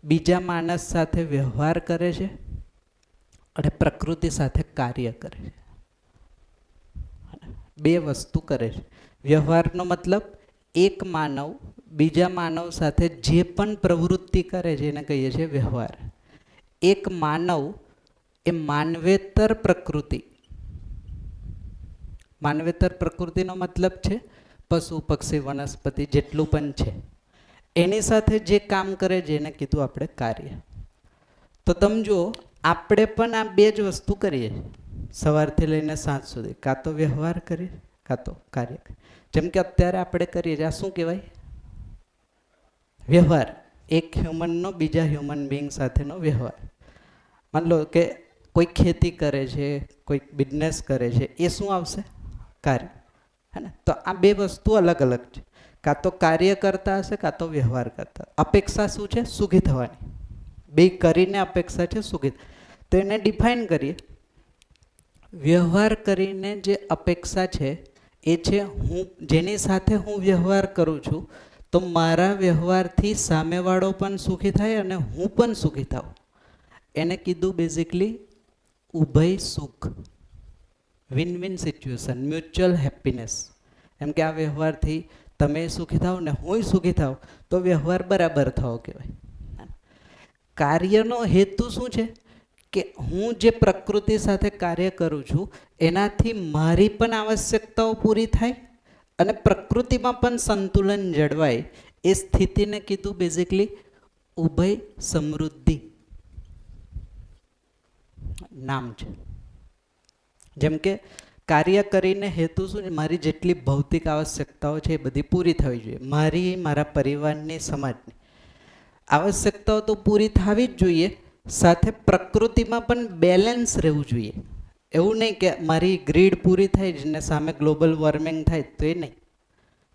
બીજા માણસ સાથે વ્યવહાર કરે છે અને પ્રકૃતિ સાથે કાર્ય કરે છે. બે વસ્તુ કરે છે. વ્યવહારનો મતલબ એક માનવ બીજા માનવ સાથે જે પણ પ્રવૃત્તિ કરે છે એને કહીએ છીએ વ્યવહાર. એક માનવ એ માનવેતર પ્રકૃતિ, માનવેતર પ્રકૃતિનો મતલબ છે પશુ પક્ષી વનસ્પતિ જેટલું પણ છે એની સાથે જે કામ કરે છે એને કીધું આપણે કાર્ય. તો તમે જુઓ, આપણે પણ આ બે જ વસ્તુ કરીએ છીએ સવારથી લઈને સાંજ સુધી, કાં તો વ્યવહાર કરીએ કાં તો કાર્ય કરીએ. જેમ કે અત્યારે આપણે કરીએ છીએ, આ શું કહેવાય? વ્યવહાર. એક હ્યુમનનો બીજા હ્યુમન બિંગ સાથેનો વ્યવહાર. માન લો કે કોઈ ખેતી કરે છે, કોઈ બિઝનેસ કરે છે, એ શું આવશે? કાર્ય. હે ને? તો આ બે વસ્તુ અલગ અલગ છે. કાં તો કાર્ય કરતા હશે કાં તો વ્યવહાર કરતા. અપેક્ષા શું છે? સુખી થવાની. બે કરીને અપેક્ષા છે સુખી. તો એને ડિફાઇન કરીએ. વ્યવહાર કરીને જે અપેક્ષા છે એ છે હું જેની સાથે હું વ્યવહાર કરું છું તો મારા વ્યવહારથી સામેવાળો પણ સુખી થાય અને હું પણ સુખી થાઉં. એને કીધું બેઝિકલી ઉભય સુખ, win win situation, mutual happiness. એમ કે આ વ્યવહારથી તમે સુખી થાવ ને હું સુખી થાવ તો વ્યવહાર બરાબર થવો કહેવાય. કાર્યનો હેતુ શું છે કે હું જે પ્રકૃતિ સાથે કાર્ય કરું છું એનાથી મારી પણ આવશ્યકતાઓ પૂરી થાય અને પ્રકૃતિમાં પણ સંતુલન જળવાય. એ સ્થિતિને કીધું બેઝિકલી ઉભય સમૃદ્ધિ નામ છે. જેમ કે કાર્ય કરીને હેતુ શું છે? મારી જેટલી ભૌતિક આવશ્યકતાઓ છે એ બધી પૂરી થવી જોઈએ. મારી, મારા પરિવારની, સમાજની આવશ્યકતાઓ તો પૂરી થવી જ જોઈએ, સાથે પ્રકૃતિમાં પણ બેલેન્સ રહેવું જોઈએ. એવું નહીં કે મારી ગ્રીડ પૂરી થાય ને સામે ગ્લોબલ વોર્મિંગ થાય તો એ નહીં.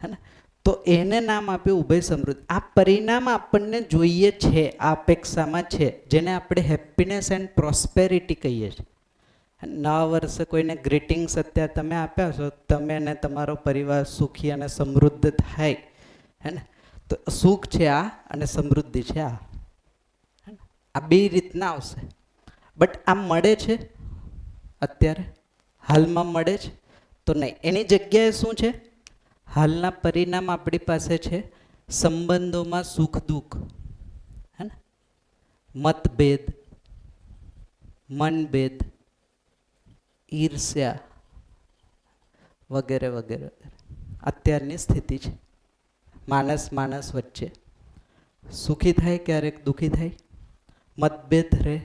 હે ને? તો એને નામ આપ્યું ઉભય સમૃદ્ધિ. આ પરિણામ આપણને જોઈએ છે, આ અપેક્ષામાં છે, જેને આપણે હેપીનેસ એન્ડ પ્રોસ્પેરિટી કહીએ છીએ. નવા વર્ષે કોઈને ગ્રીટિંગ્સ અત્યારે તમે આપ્યા છો, તમે અને તમારો પરિવાર સુખી અને સમૃદ્ધ થાય. હે ને? તો સુખ છે આ અને સમૃદ્ધિ છે આ. આ બે રીતના આવશે. બટ આ મળે છે અત્યારે હાલમાં મળે છે તો નહીં. એની જગ્યાએ શું છે? હાલના પરિણામ આપણી પાસે છે સંબંધોમાં સુખ દુઃખ, હે ને, મતભેદ, મનભેદ, ઈર્ષ્યા વગેરે વગેરે અત્યારની સ્થિતિ છે. માણસ માણસ વચ્ચે સુખી થાય ક્યારેક દુઃખી થાય, મતભેદ રહે,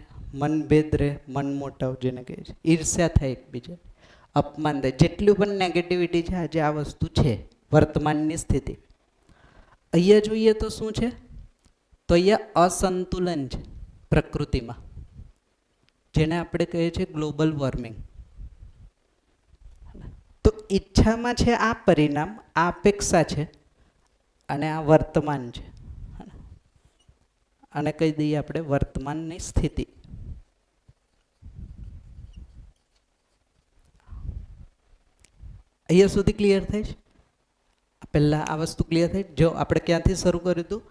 મનભેદ રહે, મન મોટાવ જેને કહે છે, ઈર્ષ્યા થાય એકબીજા, અપમાન થાય. જેટલું પણ નેગેટિવિટી છે આજે આ વસ્તુ છે વર્તમાનની સ્થિતિ. અહીંયા જોઈએ તો શું છે? તો અહીંયા અસંતુલન છે પ્રકૃતિમાં, જેને આપણે કહીએ છીએ ગ્લોબલ વોર્મિંગ. તો ઈચ્છામાં છે આ પરિણામ, આ અપેક્ષા છે અને આ વર્તમાન છે. અને કહી દઈએ આપણે વર્તમાનની સ્થિતિ. અહીંયા સુધી ક્લિયર થાય છે? પહેલાં આ વસ્તુ ક્લિયર થઈ. જો આપણે ક્યાંથી શરૂ કર્યું હતું?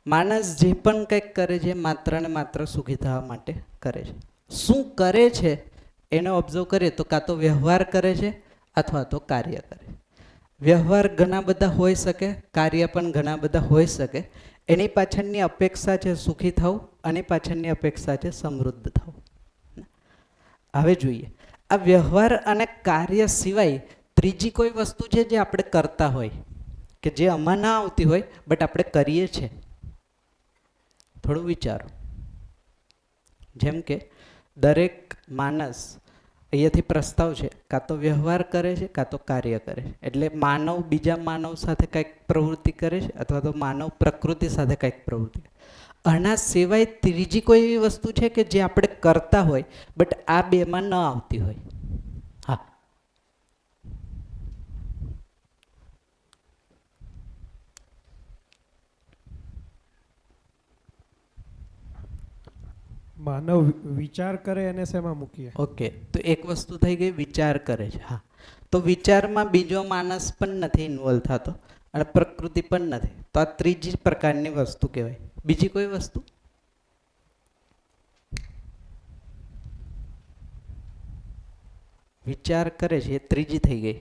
માણસ જે પણ કંઈક કરે છે માત્ર ને માત્ર સુખી થવા માટે કરે છે. શું કરે છે એને ઓબ્ઝર્વ કરીએ તો કાં તો વ્યવહાર કરે છે અથવા તો કાર્ય કરે. વ્યવહાર ઘણા બધા હોઈ શકે, કાર્ય પણ ઘણા બધા હોઈ શકે. એની પાછળની અપેક્ષા છે સુખી થવું, અને પાછળની અપેક્ષા છે સમૃદ્ધ થવું. હવે જોઈએ આ વ્યવહાર અને કાર્ય સિવાય ત્રીજી કોઈ વસ્તુ છે જે આપણે કરતા હોય કે જે આમાં ના આવતી હોય બટ આપણે કરીએ છીએ. થોડું વિચારો. જેમ કે દરેક માણસ, અહીંયાથી પ્રસ્તાવ છે, કાં તો વ્યવહાર કરે છે કાં તો કાર્ય કરે છે. એટલે માનવ બીજા માનવ સાથે કંઈક પ્રવૃત્તિ કરે છે અથવા તો માનવ પ્રકૃતિ સાથે કંઈક પ્રવૃત્તિ કરે. આના સિવાય ત્રીજી કોઈ એવી વસ્તુ છે કે જે આપણે કરતા હોય બટ આ બેમાં ન આવતી હોય? હા. માનવ વિચાર કરે એને શેમાં મૂકીએ? ઓકે, તો એક વસ્તુ થઈ ગઈ વિચાર કરે છે. હા, તો વિચારમાં બીજો માણસ પણ નથી ઇન્વોલ્વ થતો અને પ્રકૃતિ પણ નથી, તો આ ત્રીજી પ્રકારની વસ્તુ કહેવાય. બીજી કોઈ વસ્તુ? વિચાર કરે છે એ ત્રીજી થઈ ગઈ.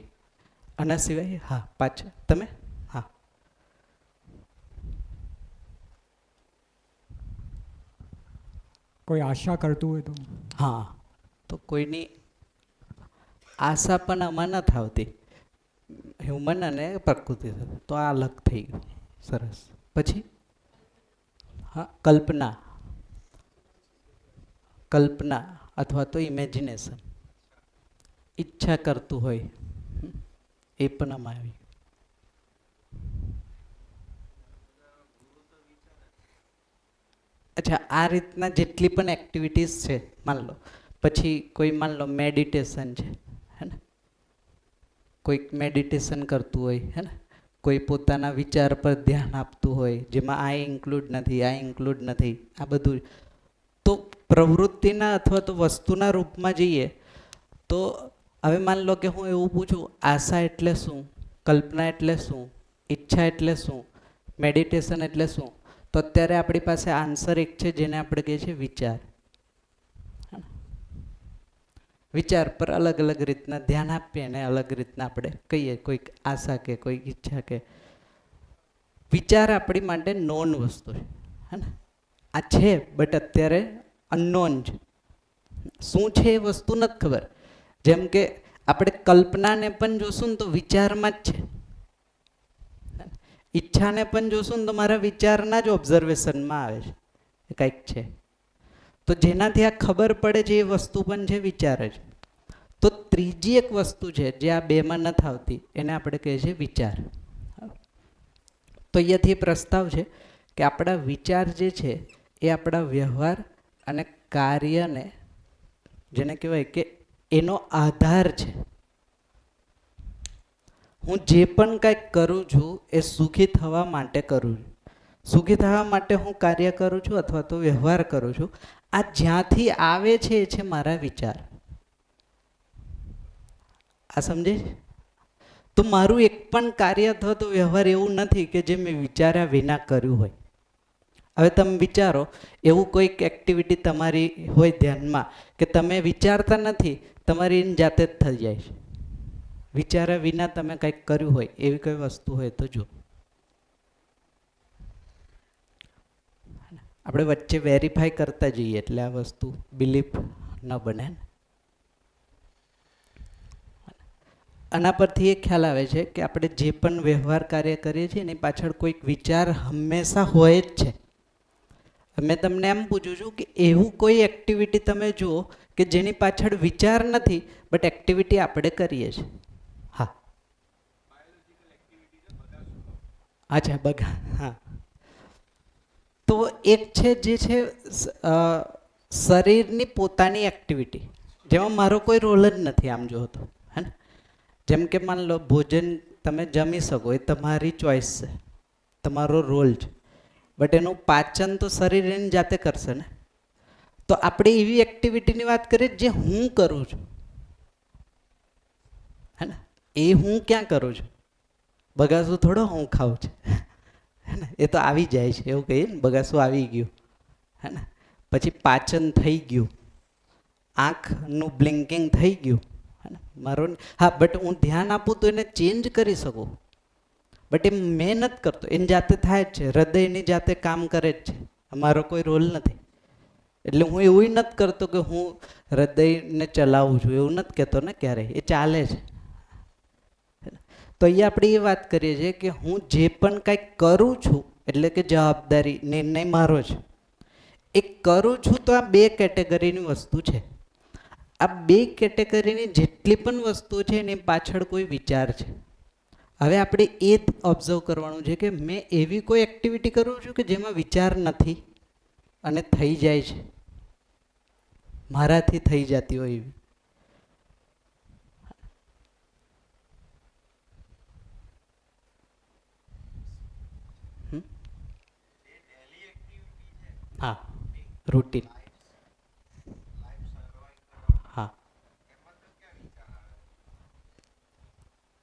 આના સિવાય? હા, પાછળ તમે. હા, કોઈ આશા કરતું હોય તો? હા, તો કોઈની આશા પણ આમાં નથી આવતી, હ્યુમન અને પ્રકૃતિ સાથે, તો આ અલગ થઈ ગયું. સરસ. પછી હા, કલ્પના. કલ્પના અથવા તો ઇમેજિનેશન, ઈચ્છા કરતું હોય એ પણ આમાં આવી. અચ્છા, આ રીતના જેટલી પણ એક્ટિવિટીઝ છે માન લો, પછી કોઈ માન લો મેડિટેશન છે, હે ને, કોઈક મેડિટેશન કરતું હોય, હે ને, કોઈ પોતાના વિચાર પર ધ્યાન આપતું હોય જેમાં આ ઇન્ક્લુડ નથી, આ ઇન્ક્લુડ નથી, આ બધું. તો પ્રવૃત્તિના અથવા તો વસ્તુના રૂપમાં જઈએ તો હવે માન લો કે હું એવું પૂછું, આશા એટલે શું, કલ્પના એટલે શું, ઈચ્છા એટલે શું, મેડિટેશન એટલે શું, તો અત્યારે આપણી પાસે આન્સર એક છે જેને આપણે કહીએ છીએ વિચાર. વિચાર પર અલગ અલગ રીતના ધ્યાન આપીએ અને અલગ રીતના આપણે કહીએ, કોઈક આશા કે કોઈક ઈચ્છા કે. વિચાર આપણી માટે નોન વસ્તુ છે, હે ને, આ છે બટ અત્યારે અનનોન છે. શું છે એ વસ્તુ નથી ખબર. જેમ કે આપણે કલ્પનાને પણ જોશું ને તો વિચારમાં જ છે, ઈચ્છાને પણ જોશું ને તો મારા વિચારના જ ઓબ્ઝર્વેશનમાં આવે છે એ કંઈક છે. તો જેનાથી આ ખબર પડે છે એ વસ્તુ પણ છે વિચાર જ. તો ત્રીજી એક વસ્તુ છે જે આ બેમાં નથી આવતી એને આપણે કહીએ છીએ વિચાર. તો અહીંયાથી પ્રસ્તાવ છે કે આપણા વિચાર જે છે એ આપણા વ્યવહાર અને કાર્યને, જેને કહેવાય કે એનો આધાર છે. હું જે પણ કંઈક કરું છું એ સુખી થવા માટે કરું છું. સુખી થવા માટે હું કાર્ય કરું છું અથવા તો વ્યવહાર કરું છું. આ જ્યાંથી આવે છે એ છે મારા વિચાર. આ સમજે છે? તો મારું એક પણ કાર્ય અથવા તો વ્યવહાર એવું નથી કે જે મેં વિચાર્યા વિના કર્યું હોય. હવે તમે વિચારો, એવું કોઈક એક્ટિવિટી તમારી હોય ધ્યાનમાં કે તમે વિચારતા નથી, તમારી એની જાતે જ થઈ જાય છે. વિચાર્યા વિના તમે કંઈક કર્યું હોય એવી કોઈ વસ્તુ હોય તો જો. આપણે વચ્ચે વેરીફાઈ કરતા જઈએ એટલે આ વસ્તુ બિલીફ ન બને ને. આના પરથી એ ખ્યાલ આવે છે કે આપણે જે પણ વ્યવહાર કાર્ય કરીએ છીએ એની પાછળ કોઈક વિચાર હંમેશા હોય જ છે. મેં તમને એમ પૂછું છું કે એવું કોઈ એક્ટિવિટી તમે જુઓ કે જેની પાછળ વિચાર નથી બટ એક્ટિવિટી આપણે કરીએ છીએ. હા, અચ્છા, બગા. હા, તો એક છે જે છે શરીરની પોતાની એક્ટિવિટી જેમાં મારો કોઈ રોલ જ નથી આમ જો તો, હે ને. જેમ કે માન લો ભોજન તમે જમી શકો એ તમારી ચોઈસ છે, તમારો રોલ છે, બટ એનું પાચન તો શરીર એની જાતે કરશે ને. તો આપણે એવી એક્ટિવિટીની વાત કરીએ જે હું કરું છું, હે ને. એ હું ક્યાં કરું છું? બગાસું થોડો હું ખાઉં છું, હે ને. એ તો આવી જાય છે, એવું કહીએ ને, બગાસું આવી ગયું, હે ને. પછી પાચન થઈ ગયું, આંખનું બ્લિંકિંગ થઈ ગયું, હે ને. મારું હા, બટ હું ધ્યાન આપું તો એને ચેન્જ કરી શકું, બટ એ મેં નથી કરતો, એની જાતે થાય જ છે. હૃદય એની જાતે કામ કરે જ છે, મારો કોઈ રોલ નથી. એટલે હું એવું નથી કરતો કે હું હૃદયને ચલાવું છું, એવું નથી કહેતો ને ક્યારેય, એ ચાલે છે. તો અહીંયા આપણે એ વાત કરીએ છીએ કે હું જે પણ કંઈક કરું છું એટલે કે જવાબદારી, નિર્ણય મારો છે, એ કરું છું. તો આ બે કેટેગરીની વસ્તુ છે. આ બે કેટેગરીની જેટલી પણ વસ્તુઓ છે એની પાછળ કોઈ વિચાર છે. હવે આપણે એ ઓબ્ઝર્વ કરવાનું છે કે મેં એવી કોઈ એક્ટિવિટી કરું છું કે જેમાં વિચાર નથી. અને થઈ જાય છે, મારાથી થઈ જતી હોય એવી. હા, રૂટીન. હા,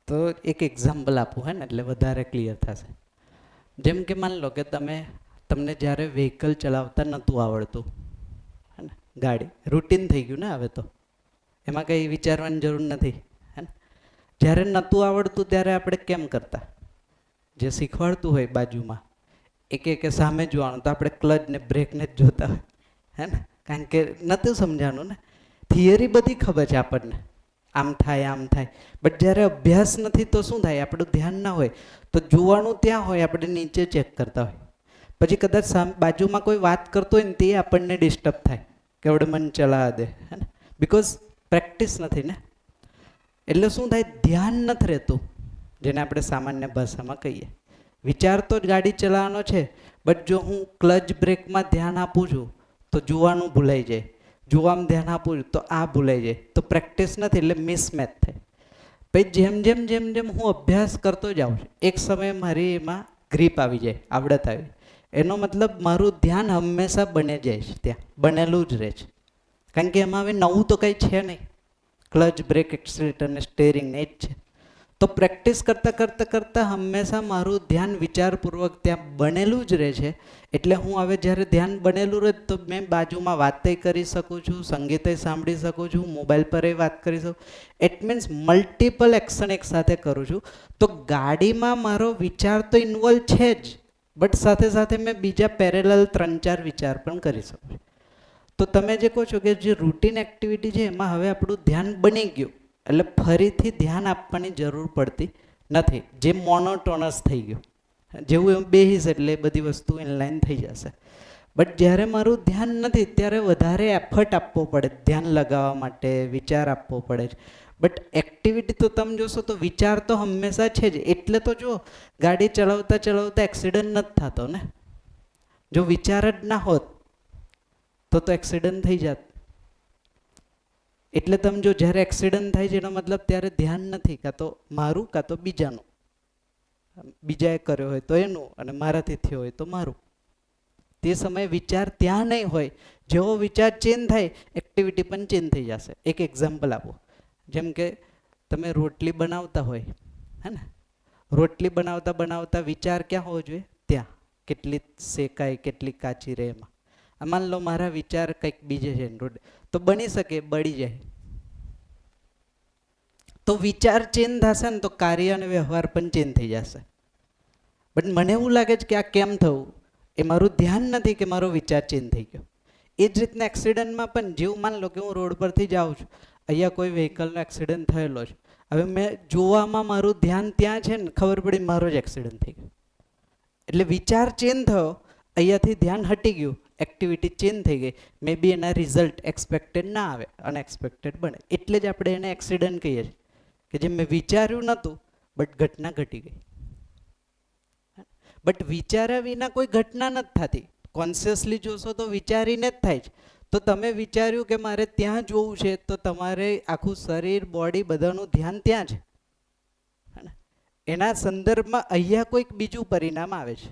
તો એક એક્ઝામ્પલ આપું હે ને એટલે વધારે ક્લિયર થશે. જેમ કે માન લો કે તમને જ્યારે વ્હીકલ ચલાવતા નહોતું આવડતું, હે ને, ગાડી રૂટીન થઈ ગયું ને હવે તો, એમાં કંઈ વિચારવાની જરૂર નથી, હે ને. જ્યારે નહોતું આવડતું ત્યારે આપણે કેમ કરતા? જે શીખવાડતું હોય બાજુમાં એકે સામે જોવાનું, તો આપણે ક્લચ ને બ્રેકને જ જોતા હોય, હે ને, કારણ કે નહોતું સમજાનું ને. થિયરી બધી ખબર છે આપણને, આમ થાય આમ થાય, બટ જ્યારે અભ્યાસ નથી તો શું થાય? આપણું ધ્યાન ના હોય તો જોવાનું ત્યાં હોય, આપણે નીચે ચેક કરતા હોય. પછી કદાચ બાજુમાં કોઈ વાત કરતો હોય ને તે આપણને ડિસ્ટર્બ થાય કે આપણે મન ચલાવા દે, હે ને, બિકોઝ પ્રેક્ટિસ નથી ને. એટલે શું થાય? ધ્યાન નથી રહેતું, જેને આપણે સામાન્ય ભાષામાં કહીએ. વિચાર તો ગાડી ચલાવવાનો છે, બટ જો હું ક્લચ બ્રેકમાં ધ્યાન આપું છું તો જોવાનું ભૂલાઈ જાય, જોવામાં ધ્યાન આપું છું તો આ ભૂલાઈ જાય. તો પ્રેક્ટિસ નથી એટલે મિસમેચ થાય. પછી જેમ જેમ જેમ જેમ હું અભ્યાસ કરતો જાઉં છું, એક સમયે મારી એમાં ગ્રીપ આવી જાય, આવડત આવી. એનો મતલબ મારું ધ્યાન હંમેશા બને જાય છે, ત્યાં બનેલું જ રહે છે, કારણ કે એમાં હવે નવું તો કંઈ છે નહીં. ક્લચ બ્રેક એક્સિલેટર અને સ્ટેરિંગ ને જ છે. તો પ્રેક્ટિસ કરતાં કરતાં કરતાં હંમેશા મારું ધ્યાન વિચારપૂર્વક ત્યાં બનેલું જ રહે છે. એટલે હું હવે જ્યારે ધ્યાન બનેલું રહે તો મેં બાજુમાં વાતે કરી શકું છું, સંગીતે સાંભળી શકું છું, મોબાઈલ પર વાત કરી શકું. ઇટ મીન્સ મલ્ટિપલ એક્શન એક સાથે કરું છું. તો ગાડીમાં મારો વિચાર તો ઇન્વોલ્વ છે જ, બટ સાથે સાથે મેં બીજા પેરેલલ 3-4 વિચાર પણ કરી શકું છું. તો તમે જે કહો છો કે જે રૂટીન એક્ટિવિટી છે એમાં હવે આપણું ધ્યાન બની ગયું, એટલે ફરીથી ધ્યાન આપવાની જરૂર પડતી નથી, જે મોનોટોનસ થઈ ગયું. જેવું એમ બેહીશ એટલે બધી વસ્તુ ઇનલાઈન થઈ જશે. બટ જ્યારે મારું ધ્યાન નથી ત્યારે વધારે એફર્ટ આપવો પડે ધ્યાન લગાવવા માટે, વિચાર આપવો પડે છે. બટ એક્ટિવિટી તો તમે જોશો તો વિચાર તો હંમેશા છે જ. એટલે તો જો ગાડી ચલાવતા ચલાવતા એક્સિડન્ટ નથી થતો ને. જો વિચાર જ ના હોત તો એક્સિડન્ટ થઈ જાત. એટલે તમે જો જ્યારે એક્સિડન્ટ થાય છે એનો મતલબ ત્યારે ધ્યાન નથી, કાં તો મારું કાં તો બીજાનું. બીજાએ કર્યો હોય તો એનું, અને મારાથી થયો હોય તો મારું. તે સમયે વિચાર ત્યાં નહીં હોય. જેવો વિચાર ચેન્જ થાય એક્ટિવિટી પણ ચેન્જ થઈ જશે. એક એક્ઝામ્પલ આપો. જેમ કે તમે રોટલી બનાવતા હોય, હે ને, રોટલી બનાવતા બનાવતા વિચાર ક્યાં હોવો જોઈએ? ત્યાં કેટલી શેકાય, કેટલી કાચી રહે એમાં. માન લો મારા વિચાર કંઈક બીજે છે, તો બની શકે બળી જાય. તો વિચાર ચેન્જ થશે ને તો કાર્ય અને વ્યવહાર પણ ચેન્જ થઈ જશે. બટ મને એવું લાગે છે કે આ કેમ થયું? એ મારું ધ્યાન નથી કે મારો વિચાર ચેન્જ થઈ ગયો. એ જ રીતના એક્સિડન્ટમાં પણ જેવું માન લો કે હું રોડ પરથી જાઉં છું, અહીંયા કોઈ વ્હીકલનો એક્સિડન્ટ થયેલો છે. હવે મેં જોવામાં મારું ધ્યાન ત્યાં છે ને, ખબર પડી મારો જ એક્સિડન્ટ થઈ ગયો. એટલે વિચાર ચેન્જ થયો, અહીંયાથી ધ્યાન હટી ગયું, એક્ટિવિટી ચેન્જ થઈ ગઈ. મે બી એના રિઝલ્ટ એક્સપેક્ટેડ ના આવે, અનએક્સપેક્ટેડ બને. એટલે જ આપણે એને એક્સિડન્ટ કહીએ છીએ કે જે મેં વિચાર્યું નહોતું બટ ઘટના ઘટી ગઈ. બટ વિચાર્યા વિના કોઈ ઘટના નથી થતી. કોન્શિયસલી જોશો તો વિચારીને જ થાય છે. તો તમે વિચાર્યું કે મારે ત્યાં જોવું છે તો તમારે આખું શરીર, બોડી બધાનું ધ્યાન ત્યાં છે. એના સંદર્ભમાં અહીંયા કોઈક બીજું પરિણામ આવે છે.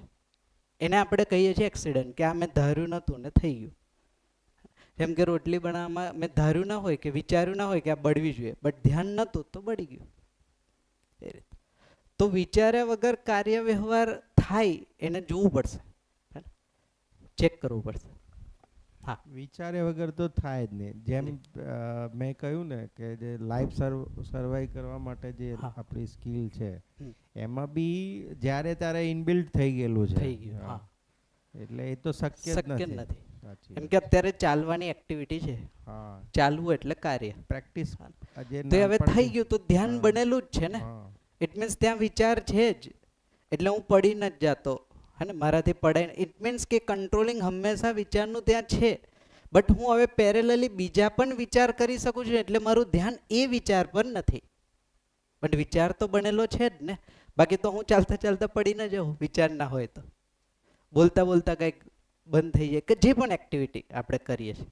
એને આપણે કહીએ છીએ એક્સિડન્ટ, કે આ મેં ધાર્યું નહોતું ને થઈ ગયું. જેમ કે રોટલી બનાવવામાં મેં ધાર્યું ના હોય કે વિચાર્યું ના હોય કે આ બળવી જોઈએ, બટ ધ્યાન નહોતું તો બળી ગયું. એ રીતે તો વિચાર્યા વગર કાર્ય વ્યવહાર થાય એને જોવું પડશે, ચેક કરવું પડશે. હા, વિચારે વગર તો થાય જ નહીં. જેમ મેં કહ્યું ને કે જે લાઈફ સર્વાઈવ કરવા માટે જે હા. આપણી સ્કિલ છે હમ. એમાં બી જ્યારે ત્યારે ઇનબિલ્ટ થઈ ગયેલું છે. થઈ ગયું. હા, એટલે એ તો શક્ય જ શક્ય નથી. નથી. સાચી એમ કે અત્યારે ચાલવાની એક્ટિવિટી છે, હા, ચાલવું એટલે કાર્ય. પ્રેક્ટિસ તો હવે થઈ ગયું તો ધ્યાન બનેલું જ છે ને. ઇટ મીન્સ ત્યાં વિચાર છે જ, એટલે હું પડી ન જ જાતો, હે ને, મારાથી પડાય. ઇટ મીન્સ કે કંટ્રોલિંગ હંમેશા વિચારનું ત્યાં છે. બટ હું હવે પેરેલલી બીજા પણ વિચાર કરી શકું છું, એટલે મારું ધ્યાન એ વિચાર પર નથી. બટ વિચાર તો બનેલો છે જ ને. બાકી તો હું ચાલતા ચાલતા પડી ન જાઉં વિચાર ના હોય તો. બોલતા બોલતા કંઈક બંધ થઈ જાય કે જે પણ એક્ટિવિટી આપણે કરીએ છીએ,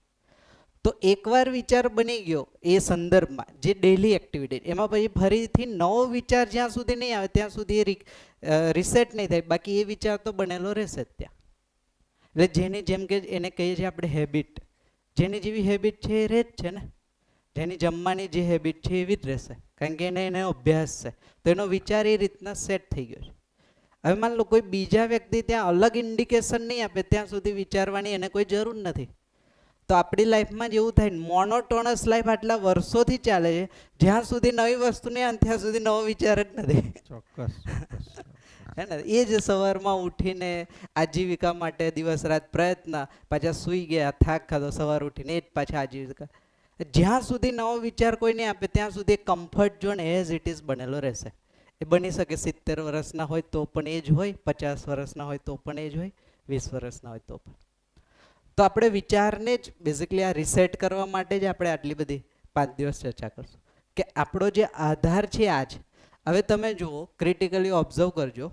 તો એકવાર વિચાર બની ગયો એ સંદર્ભમાં જે ડેલી એક્ટિવિટી, એમાં પછી ફરીથી નવો વિચાર જ્યાં સુધી નહીં આવે ત્યાં સુધી એ રિસેટ નહીં થાય, બાકી એ વિચાર તો બનેલો રહેશે જ ત્યાં. એટલે જેની જેમ કે એને કહીએ છીએ આપણે હેબિટ, જેની જેવી હેબિટ છે એ રહે જ છે ને. જેની જમવાની જે હેબિટ છે એવી જ રહેશે, કારણ કે એને અભ્યાસ છે, તો એનો વિચાર એ રીતના સેટ થઈ ગયો છે. હવે માન લો કોઈ બીજા વ્યક્તિ ત્યાં અલગ ઇન્ડિકેશન નહીં આપે ત્યાં સુધી વિચારવાની એને કોઈ જરૂર નથી. તો આપણી લાઈફમાં જ એવું થાય ને, મોનોટોનસ લાઈફ આટલા વર્ષોથી ચાલે છે, જ્યાં સુધી નવી વસ્તુ નહીં આવે ત્યાં સુધી નવો વિચાર જ નથી. ચોક્કસ હે ને, એ જ સવારમાં ઉઠીને આજીવિકા માટે દિવસ રાત પ્રયત્ન, પાછા સૂઈ ગયા, થાક ખાધો, સવાર ઉઠીને એ જ પાછા આજીવિકા. જ્યાં સુધી નવો વિચાર કોઈ નહીં આપે ત્યાં સુધી comfort zone as it is બનેલો રહેશે. એ બની શકે 70 વર્ષના હોય તો પણ એ જ હોય, 50 વર્ષના હોય તો પણ એ જ હોય, 20 વર્ષના હોય તો પણ. તો આપણે વિચારને જ બેઝિકલી આ રિસેટ કરવા માટે જ આપણે આટલી બધી 5 દિવસ ચર્ચા કરશું કે આપણો જે આધાર છે આ જ. હવે તમે જુઓ, ક્રિટિકલી ઓબ્ઝર્વ કરજો,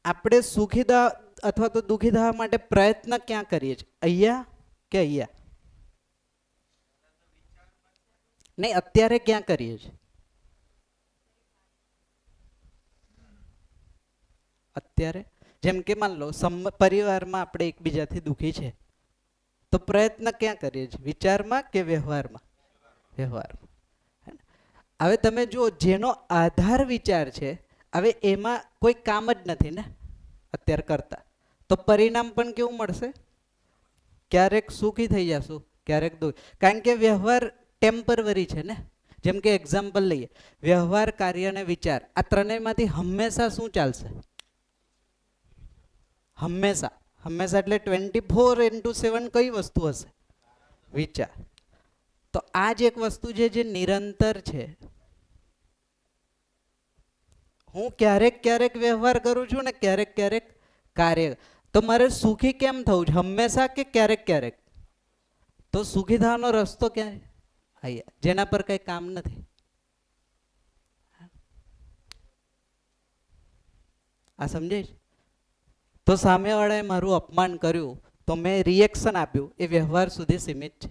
આપણે સુખી અથવા તો દુઃખી થવા માટે પ્રયત્ન ક્યાં કરીએ છીએ, અહીંયા કે અહીંયા? નહીં, અત્યારે ક્યાં કરીએ છીએ? અત્યારે જેમ કે માન લો પરિવારમાં આપણે એકબીજાથી દુઃખી છે, તો પ્રયત્ન ક્યાં કરીએ છીએ, વિચારમાં કે વ્યવહારમાં? વ્યવહારમાં. હવે તમે જુઓ, જેનો આધાર વિચાર છે, હવે એમાં કોઈ કામ જ નથી ને અત્યારે કરતા, તો પરિણામ પણ કેવું મળશે? ક્યારેક સુખી થઈ જશું, ક્યારેક દુઃખી, કારણ કે વ્યવહાર ટેમ્પરરી છે ને. જેમ કે એક્ઝામ્પલ લઈએ, વ્યવહાર, કાર્ય અને વિચાર, આ ત્રણેયમાંથી હંમેશા શું ચાલશે? હંમેશા. હંમેશા એટલે 24/7 કઈ વસ્તુ હશે? વિચાર. તો આ જ એક વસ્તુ છે જે નિરંતર છે. હું ક્યારેક ક્યારેક વ્યવહાર કરું છું ને ક્યારેક ક્યારેક કાર્ય, તો મારે સુખી કેમ થવું છે, હંમેશા કે ક્યારેક ક્યારેક? તો સુખી થવાનો રસ્તો ક્યાં? અહીંયા, જેના પર કઈ કામ નથી. આ સમજાય છે? તો સામેવાળાએ મારું અપમાન કર્યું તો મેં રિએક્શન આપ્યું, એ વ્યવહાર સુધી સીમિત છે,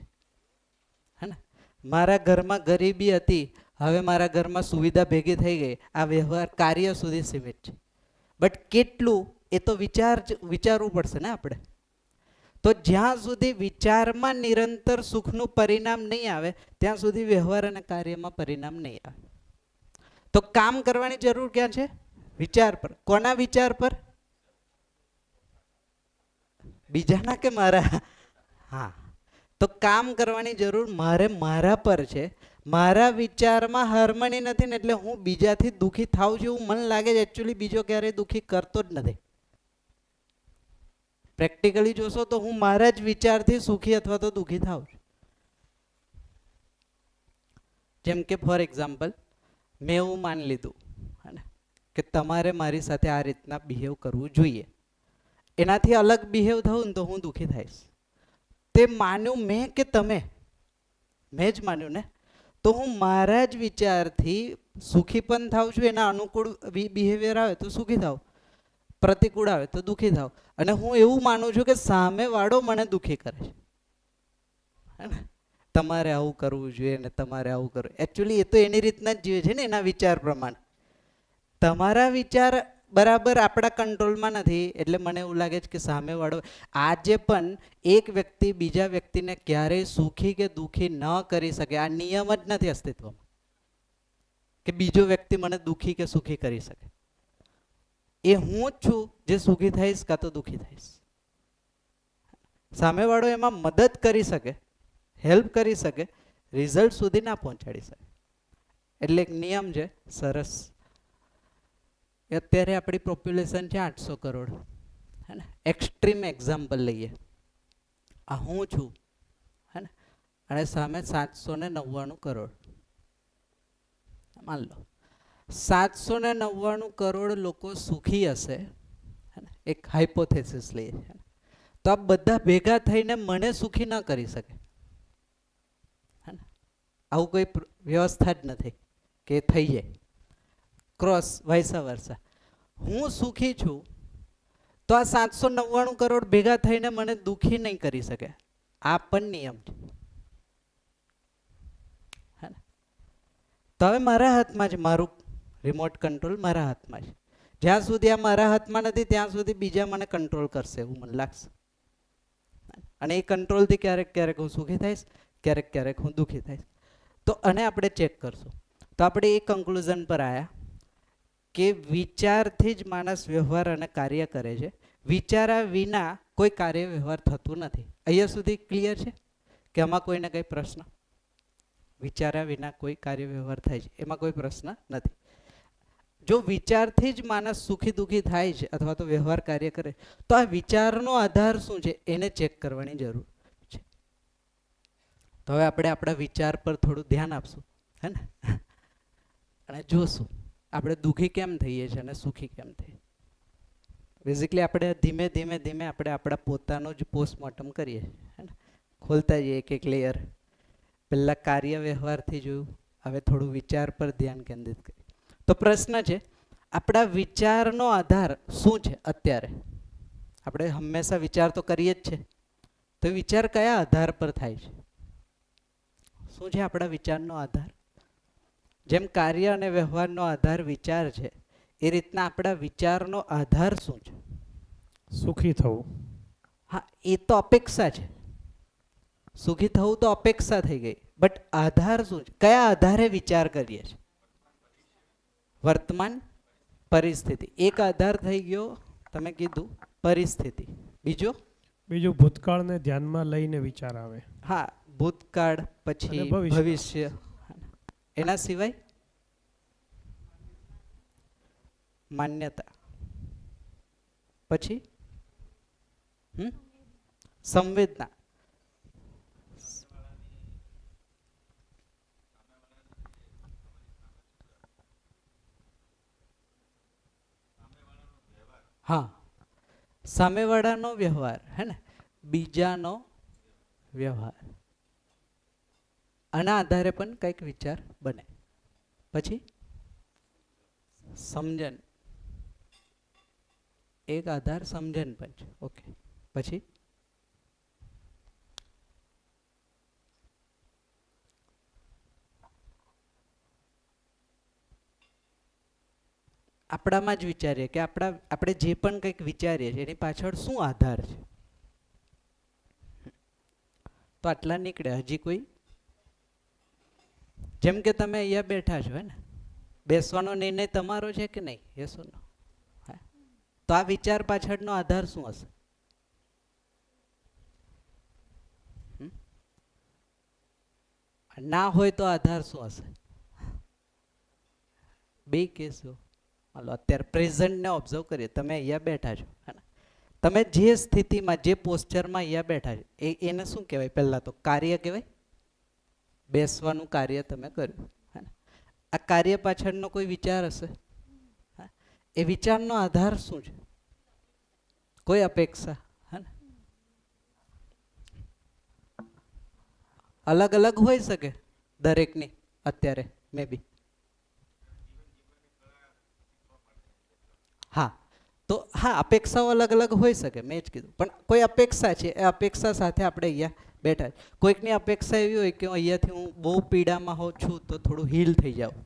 હે ને. મારા ઘરમાં ગરીબી હતી, હવે મારા ઘરમાં સુવિધા ભેગી થઈ ગઈ, આ વ્યવહાર કાર્ય સુધી સીમિત છે. બટ કેટલું એ તો વિચારવું પડશે ને આપણે. તો જ્યાં સુધી વિચારમાં નિરંતર સુખનું પરિણામ નહીં આવે ત્યાં સુધી વ્યવહાર અને કાર્યમાં પરિણામ નહીં આવે. તો કામ કરવાની જરૂર ક્યાં છે? વિચાર પર. કોના વિચાર પર? બીજાના કે મારા? હા, તો કામ કરવાની જરૂર મારા પર છે. મારા વિચારમાં હાર્મની નથી ને એટલે હું બીજાથી દુઃખી થાઉં છું એવું મને લાગે છે, એકચ્યુઅલી બીજો ક્યારેય દુઃખી કરતો જ નથી. પ્રેક્ટિકલી જોશો તો હું મારા જ વિચારથી સુખી અથવા તો દુઃખી થાઉં છું. જેમ કે ફોર એક્ઝામ્પલ, મેં એવું માની લીધું કે તમારે મારી સાથે આ રીતના બિહેવ કરવું જોઈએ, એનાથી અલગ બિહેવ થવું ને તો હું દુઃખી થઈશ. તે માન્યું મેં કે તમે? મેં જ માન્યું ને. તો હું મારા જ વિચારથી સુખી પણ થાઉં છું, એના અનુકૂળ બિહેવિયર આવે તો સુખી થાવ, પ્રતિકૂળ આવે તો દુઃખી થાવ. અને હું એવું માનું છું કે સામેવાળો મને દુઃખી કરે છે, હે ને. તમારે આવું કરવું જોઈએ ને તમારે આવું કરવું. એકચ્યુઅલી એ તો એની રીતના જ જીવે છે ને, એના વિચાર પ્રમાણે. તમારા વિચાર બરાબર આપણા કંટ્રોલમાં નથી, એટલે મને એવું લાગે છે કે સામેવાળો, આજે પણ એક વ્યક્તિ બીજા વ્યક્તિને ક્યારેય સુખી કે દુઃખી ન કરી શકે. આ નિયમ જ નથી અસ્તિત્વમાં કે બીજો વ્યક્તિ મને દુઃખી કે સુખી કરી શકે. એ હું જ છું જે સુખી થઈશ કાં તો દુઃખી થઈશ. સામેવાળો એમાં મદદ કરી શકે, હેલ્પ કરી શકે, રિઝલ્ટ સુધી ના પહોંચાડી શકે. એટલે એક નિયમ છે સરસ. અત્યારે આપણી પોપ્યુલેશન છે 800 કરોડ, હે ને. એક્સ્ટ્રીમ એક્ઝામ્પલ લઈએ, આ હું છું, હે ને, અને સામે 799 કરોડ. માન લો 799 કરોડ લોકો સુખી હશે, એક હાઇપોથેસિસ લઈએ, તો આ બધા ભેગા થઈને મને સુખી ન કરી શકે, હે ને. આવું કોઈ વ્યવસ્થા જ નથી કે થઈ જાય. ક્રોસ વાઇસ વર્સા, હું સુખી છું તો આ 799 કરોડ ભેગા થઈને મને દુઃખી નહીં કરી શકે. આ પણ નિયમ છે. હે ને? તો હવે મારા હાથમાં છે, મારું રિમોટ કંટ્રોલ મારા હાથમાં છે. જ્યાં સુધી આ મારા હાથમાં નથી ત્યાં સુધી બીજા મને કંટ્રોલ કરશે એવું મને લાગશે. અને એ કંટ્રોલથી ક્યારેક ક્યારેક હું સુખી થઈશ, ક્યારેક ક્યારેક હું દુઃખી થઈશ. તો અને આપણે ચેક કરશું. તો આપણે એ કન્ક્લુઝન પર આવ્યા કે વિચારથી જ માણસ વ્યવહાર અને કાર્ય કરે છે. વિચાર્યા વિના કોઈ કાર્ય વ્યવહાર થતું નથી. અહીંયા સુધી ક્લિયર છે કે આમાં કોઈને કંઈ પ્રશ્ન? વિચાર્યા વિના કોઈ કાર્ય વ્યવહાર થાય છે એમાં કોઈ પ્રશ્ન નથી. જો વિચારથી જ માણસ સુખી દુઃખી થાય છે અથવા તો વ્યવહાર કાર્ય કરે, તો આ વિચારનો આધાર શું છે એને ચેક કરવાની જરૂર છે. તો હવે આપણે આપણા વિચાર પર થોડું ધ્યાન આપશું, હે ને, અને જોશું આપણે દુઃખી કેમ થઈએ છીએ અને સુખી કેમ થઈએ. બેઝિકલી આપણે ધીમે ધીમે ધીમે આપણે આપણા પોતાનું જ પોસ્ટમોર્ટમ કરીએ છીએ, હે ને, ખોલતા જઈએ એક એક લેયર. પહેલાં કાર્ય વ્યવહારથી જોયું, હવે થોડું વિચાર પર ધ્યાન કેન્દ્રિત કરીએ. તો પ્રશ્ન છે, આપણા વિચારનો આધાર શું છે અત્યારે? આપણે હંમેશા વિચાર તો કરીએ જ છે, તો વિચાર કયા આધાર પર થાય છે? શું છે આપણા વિચારનો આધાર? જેમ કાર્ય અને વ્યવહારનો આધાર વિચાર છે, એ રીતના આપણા વિચારનો આધાર શું છે? સુખી થવું. હા, એ તો અપેક્ષા છે. સુખી થવું તો અપેક્ષા થઈ ગઈ, બટ આધાર શું છે? કયા આધારે વિચાર કરીએ છીએ? વર્તમાન પરિસ્થિતિ એક આધાર થઈ ગયો. તમે કીધું પરિસ્થિતિ. બીજું ભૂતકાળને ધ્યાનમાં લઈને વિચાર આવે. હા, ભૂતકાળ, પછી અને ભવિષ્ય. ભવિષ્ય. એના સિવાય માન્યતા, પછી સંવેદના. હા, સામેવાળાનો વ્યવહાર, હે ને, બીજાનો વ્યવહાર. આના આધારે પણ કંઈક વિચાર બને. પછી સમજણ, એક આધાર સમજણ પણ છે. ઓકે, પછી આપણામાં જ વિચારીએ કે આપણે જે પણ કંઈક વિચારીએ છીએ એની પાછળ શું આધાર છે. તો આટલા નીકળે. હજી કોઈ? જેમ કે તમે અહીંયા બેઠા છો, હે ને, બેસવાનો નિર્ણય તમારો છે કે નહીં? યસ ઓર નો? તો આ વિચાર પાછળનો આધાર શું હશે? ના હોય તો આધાર શું હશે? બે કેસો. હાલો, અત્યારે પ્રેઝન્ટને ઓબ્ઝર્વ કરીએ. તમે અહીંયા બેઠા છો, હે ને, તમે જે સ્થિતિમાં, જે પોસ્ચરમાં અહીંયા બેઠા છો, એને શું કહેવાય? પહેલાં તો કાર્ય કહેવાય. બેસવાનું કાર્ય તમે કર્યું, હે ને. આ કાર્ય પાછળનો કોઈ વિચાર હશે? એ વિચારનો આધાર શું છે? કોઈ અપેક્ષા, હે ને. અલગ અલગ હોઈ શકે દરેકની અત્યારે, મે બી. હા, તો હા, અપેક્ષાઓ અલગ અલગ હોઈ શકે, મેં જ કીધું. પણ કોઈ અપેક્ષા છે, એ અપેક્ષા સાથે આપણે અહીંયા બેઠા છે. કોઈકની અપેક્ષા એવી હોય કે અહીંયાથી હું બહુ પીડામાં હોઉં છું તો થોડું હીલ થઈ જાઉં,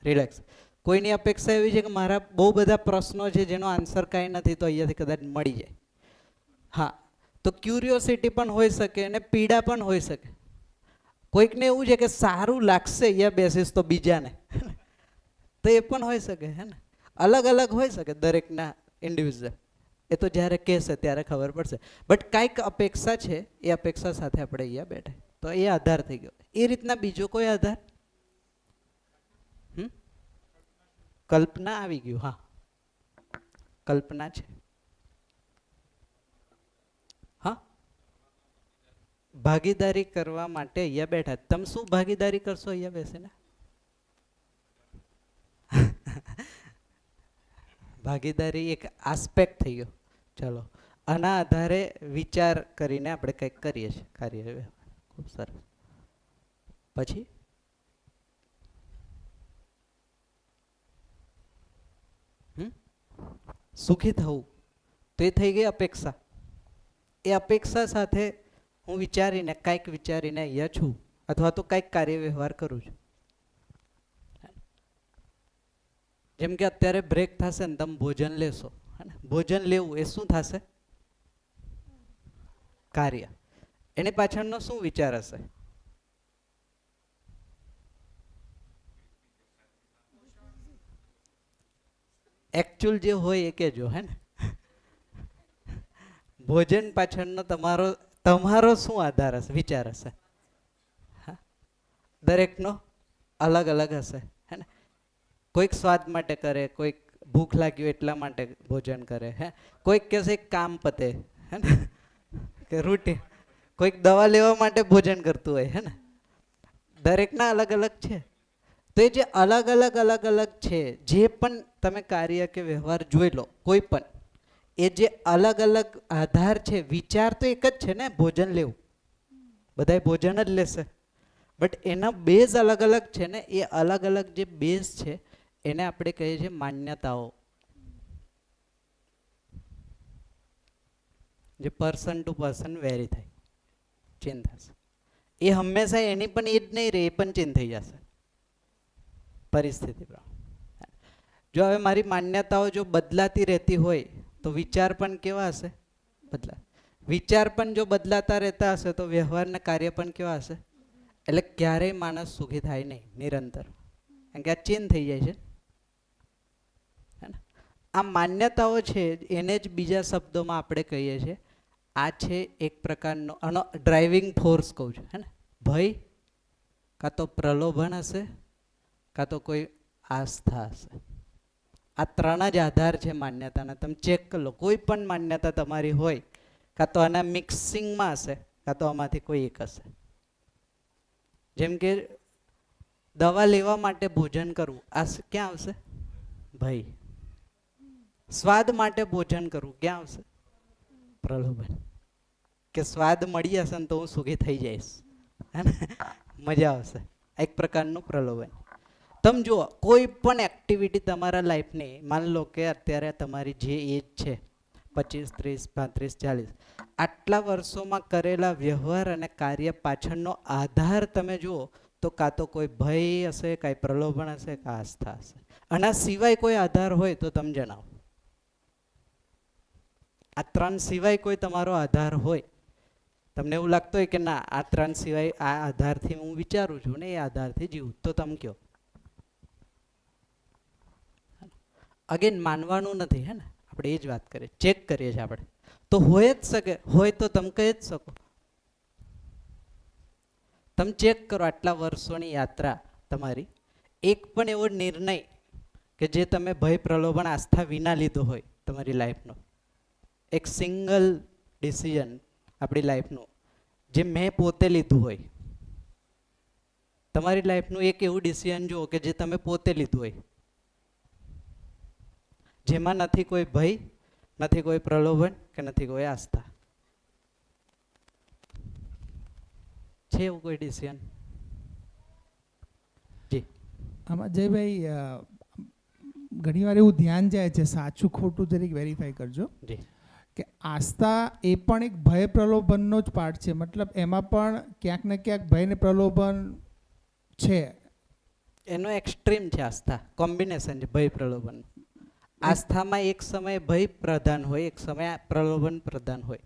રિલેક્સ. કોઈની અપેક્ષા એવી છે કે મારા બહુ બધા પ્રશ્નો છે જેનો આન્સર કાંઈ નથી, તો અહીંયાથી કદાચ મળી જાય. હા, તો ક્યુરિયોસિટી પણ હોઈ શકે અને પીડા પણ હોઈ શકે. કોઈકને એવું છે કે સારું લાગશે અહીંયા બેસીશ તો બીજાને, તો એ પણ હોઈ શકે, હે ને. અલગ અલગ હોઈ શકે દરેકના ઇન્ડિવિજ્યુઅલ. એ તો જ્યારે કહેશે ત્યારે ખબર પડશે. બટ કાંઈક અપેક્ષા છે, એ અપેક્ષા સાથે આપણે અહીંયા બેઠા, તો એ આધાર થઈ ગયો. એ રીતના બીજો કોઈ આધાર? કલ્પના આવી ગયું. હા, કલ્પના છે. હા, ભાગીદારી કરવા માટે અહીંયા બેઠા. તમે શું ભાગીદારી કરશો અહીંયા બેસીને? ભાગીદારી એક આસ્પેક્ટ થઈ ગયો. ચલો, આના આધારે વિચાર કરીને આપણે કંઈક કરીએ છીએ કાર્ય. ખૂબ સરસ. પછી સુખી થવું તો એ થઈ ગઈ અપેક્ષા. એ અપેક્ષા સાથે હું વિચારીને અહીંયા છું અથવા તો કંઈક કાર્ય વ્યવહાર કરું છું. જેમ કે અત્યારે બ્રેક થશે ને તમે ભોજન લેશો, ભોજન લેવું એ શું થશે? કાર્ય. એની પાછળનો શું વિચાર હશે? એકચ્યુઅલ જે હોય એ કહેજો, હે ને? ભોજન પાછળનો તમારો શું આધાર હશે, વિચાર હશે? હા, દરેકનો અલગ અલગ હશે, હે ને? કોઈક સ્વાદ માટે કરે, કોઈક ભૂખ લાગ્યું એટલા માટે ભોજન કરે, હે? કોઈક કહેશે કામ પતે, હે ને, કે રૂટીન. કોઈક દવા લેવા માટે ભોજન કરતું હોય, હે ને? દરેકના અલગ અલગ છે. તો એ જે અલગ અલગ છે, જે પણ તમે કાર્ય કે વ્યવહાર જોઈ લો કોઈ પણ, એ જે અલગ અલગ આધાર છે, વિચાર તો એક જ છે ને, ભોજન લેવું. બધાય ભોજન જ લેશે, બટ એના બેઝ અલગ અલગ છે ને. એ અલગ અલગ જે બેઝ છે એને આપણે કહીએ છીએ માન્યતાઓ. જે પર્સન ટુ પર્સન વેરી થાય, ચેન્જ થશે. એ હંમેશા એની પણ એ જ નહીં રહે, એ પણ ચેન્જ થઈ જશે પરિસ્થિતિ પ્રમાણે. જો હવે મારી માન્યતાઓ જો બદલાતી રહેતી હોય તો વિચાર પણ કેવા હશે? બદલા. વિચાર પણ જો બદલાતા રહેતા હશે તો વ્યવહારના કાર્ય પણ કેવા હશે? એટલે ક્યારેય માણસ સુખી થાય નહીં નિરંતર, કારણ કે આ ચેન્જ થઈ જાય છે. આ માન્યતાઓ છે એને જ બીજા શબ્દોમાં આપણે કહીએ છીએ આ છે એક પ્રકારનો આનો ડ્રાઇવિંગ ફોર્સ કહું છું, હે ને? ભય કાં તો પ્રલોભન હશે, કાં તો કોઈ આસ્થા હશે. આ ત્રણ જ આધાર છે માન્યતાના. તમે ચેક કરી લો, કોઈ પણ માન્યતા તમારી હોય, કાં તો આના મિક્સિંગમાં હશે, કાં તો આમાંથી કોઈ એક હશે. જેમ કે દવા લેવા માટે ભોજન કરવું, આ ક્યાં આવશે? ભય. સ્વાદ માટે ભોજન કરવું ક્યાં આવશે? પ્રલોભન. કે સ્વાદ મળી જશે ને તો હું સુખી થઈ જઈશ, હે ને? મજા આવશે. એક પ્રકારનું પ્રલોભન. તમે જુઓ, કોઈ પણ એક્ટિવિટી તમારા લાઈફની, માની લો કે અત્યારે તમારી જે એજ છે 25, 30, 35, 40, આટલા વર્ષોમાં કરેલા વ્યવહાર અને કાર્ય પાછળનો આધાર તમે જુઓ તો કાં તો કોઈ ભય હશે, કાંઈ પ્રલોભન હશે, કાં આસ્થા હશે. આના સિવાય કોઈ આધાર હોય તો તમે જણાવો. આ ત્રણ સિવાય કોઈ તમારો આધાર હોય, તમને એવું લાગતું હોય કે ના આ ત્રણ સિવાય આ આધારથી હું વિચારું છું ને એ આધારથી જીવું, તો તમે કહો. અગેન માનવાનું નથી, હે ને? આપણે એ જ વાત કરીએ, ચેક કરીએ છીએ આપણે. તો હોય જ શકે, હોય તો તમે કહી જ શકો. તમે ચેક કરો આટલા વર્ષોની યાત્રા તમારી, એક પણ એવો નિર્ણય કે જે તમે ભય પ્રલોભન આસ્થા વિના લીધો હોય તમારી લાઈફનો, એક સિંગલ ડિસિઝન આપણી લાઈફનું જે મેં પોતે લીધું હોય. તમારી લાઈફનું એક એવું ડિસિઝન જુઓ કે જે તમે પોતે લીધું હોય, જેમાં નથી કોઈ ભય, નથી કોઈ પ્રલોભન કે નથી કોઈ આસ્થા. છે એવું કોઈ ડિસિઝન? જી. આમાં જયભાઈ ઘણીવાર એવું ધ્યાન જાય છે, સાચું ખોટું જરીક વેરીફાઈ કરજો. જી. કે આસ્થા એ પણ એક ભય પ્રલોભનનો જ પાર્ટ છે, મતલબ એમાં પણ ક્યાંક ને ક્યાંક ભય ને પ્રલોભન છે. એનો એક્સ્ટ્રીમ છે આસ્થા, કોમ્બિનેશન છે ભય પ્રલોભન. આસ્થામાં એક સમય ભય પ્રધાન હોય, એક સમય પ્રલોભન પ્રધાન હોય.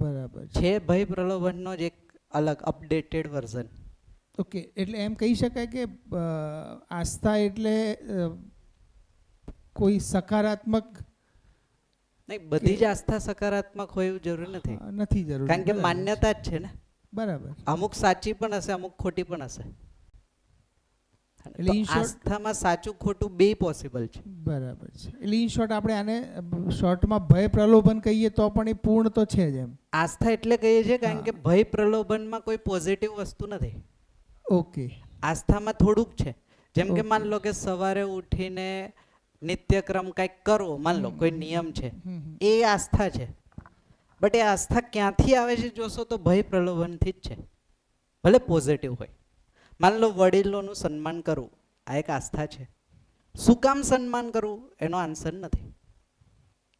બરાબર છે ભય પ્રલોભનનો જ એક અલગ અપડેટેડ વર્ઝન. ઓકે, એટલે એમ કહી શકાય કે આસ્થા એટલે કોઈ સકારાત્મક નહીં, બધી જ આસ્થા સકારાત્મક હોય એવું જરૂરી નથી. નથી જરૂર, કારણ કે માન્યતા જ છે ને. બરાબર. અમુક સાચી પણ હશે, અમુક ખોટી પણ હશે. એટલે આસ્થામાં સાચું ખોટું બે પોસિબલ છે. બરાબર છે. એટલે ઇન શોર્ટ આપણે આને શોર્ટમાં ભય પ્રલોભન કહીએ તો પણ એ પૂર્ણ તો છે જ એમ. આસ્થા એટલે કહીએ છીએ કારણ કે ભય પ્રલોભનમાં કોઈ પોઝિટિવ વસ્તુ નથી. ઓકે. આસ્થામાં થોડુંક છે. જેમ કે માન લો કે સવારે ઉઠીને નિત્યક્રમ કંઈક કરવો, માન લો કોઈ નિયમ છે, એ આસ્થા છે. બટ એ આસ્થા ક્યાંથી આવે છે જોશો તો ભય પ્રલોભનથી જ છે, ભલે પોઝિટિવ હોય. માન લો વડીલોનું સન્માન કરવું, આ એક આસ્થા છે. શું કામ સન્માન કરવું એનો આન્સર નથી.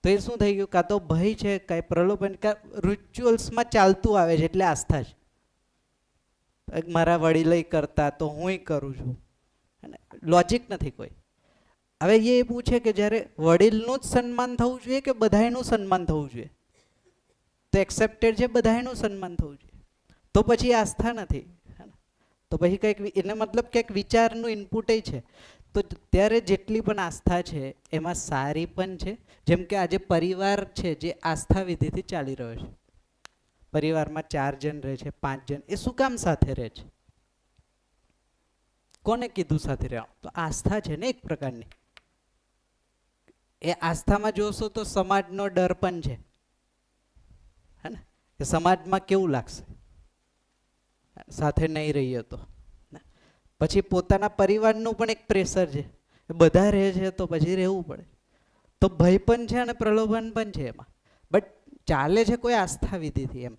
તો એ શું થઈ ગયું, કાં તો ભય છે, કાંઈ પ્રલોભન, કાં રિચ્યુઅલ્સમાં ચાલતું આવે છે એટલે આસ્થા છે. મારા વડીલો કરતા તો હુંય કરું છું, લોજિક નથી કોઈ. હવે એ પૂછે કે જ્યારે વડીલનું જ સન્માન થવું જોઈએ કે બધાયનું સન્માન થવું જોઈએ, તો એક્સેપ્ટેડ છે બધાયનું સન્માન થવું જોઈએ, તો પછી આસ્થા નથી. તો પછી કંઈક એને મતલબ ક્યાંક વિચારનું ઇનપુટ છે. તો ત્યારે જેટલી પણ આસ્થા છે એમાં સારી પણ છે. જેમ કે આજે પરિવાર છે જે આસ્થા વિધિથી ચાલી રહ્યો છે, પરિવારમાં 4 જણ રહે છે, 5 જણ, એ શું કામ સાથે રહે છે? કોને કીધું સાથે રહેવાનું? તો આસ્થા છે ને એક પ્રકારની. એ આસ્થામાં જોશો તો સમાજનો ડર પણ છે, હે ને? એ સમાજમાં કેવું લાગશે સાથે નહીં રહીએ તો. પછી પોતાના પરિવારનું પણ એક પ્રેશર છે, બધા રહે છે તો પછી રહેવું પડે. તો ભય પણ છે અને પ્રલોભન પણ છે એમાં, બટ ચાલે છે કોઈ આસ્થા વિધિથી એમ.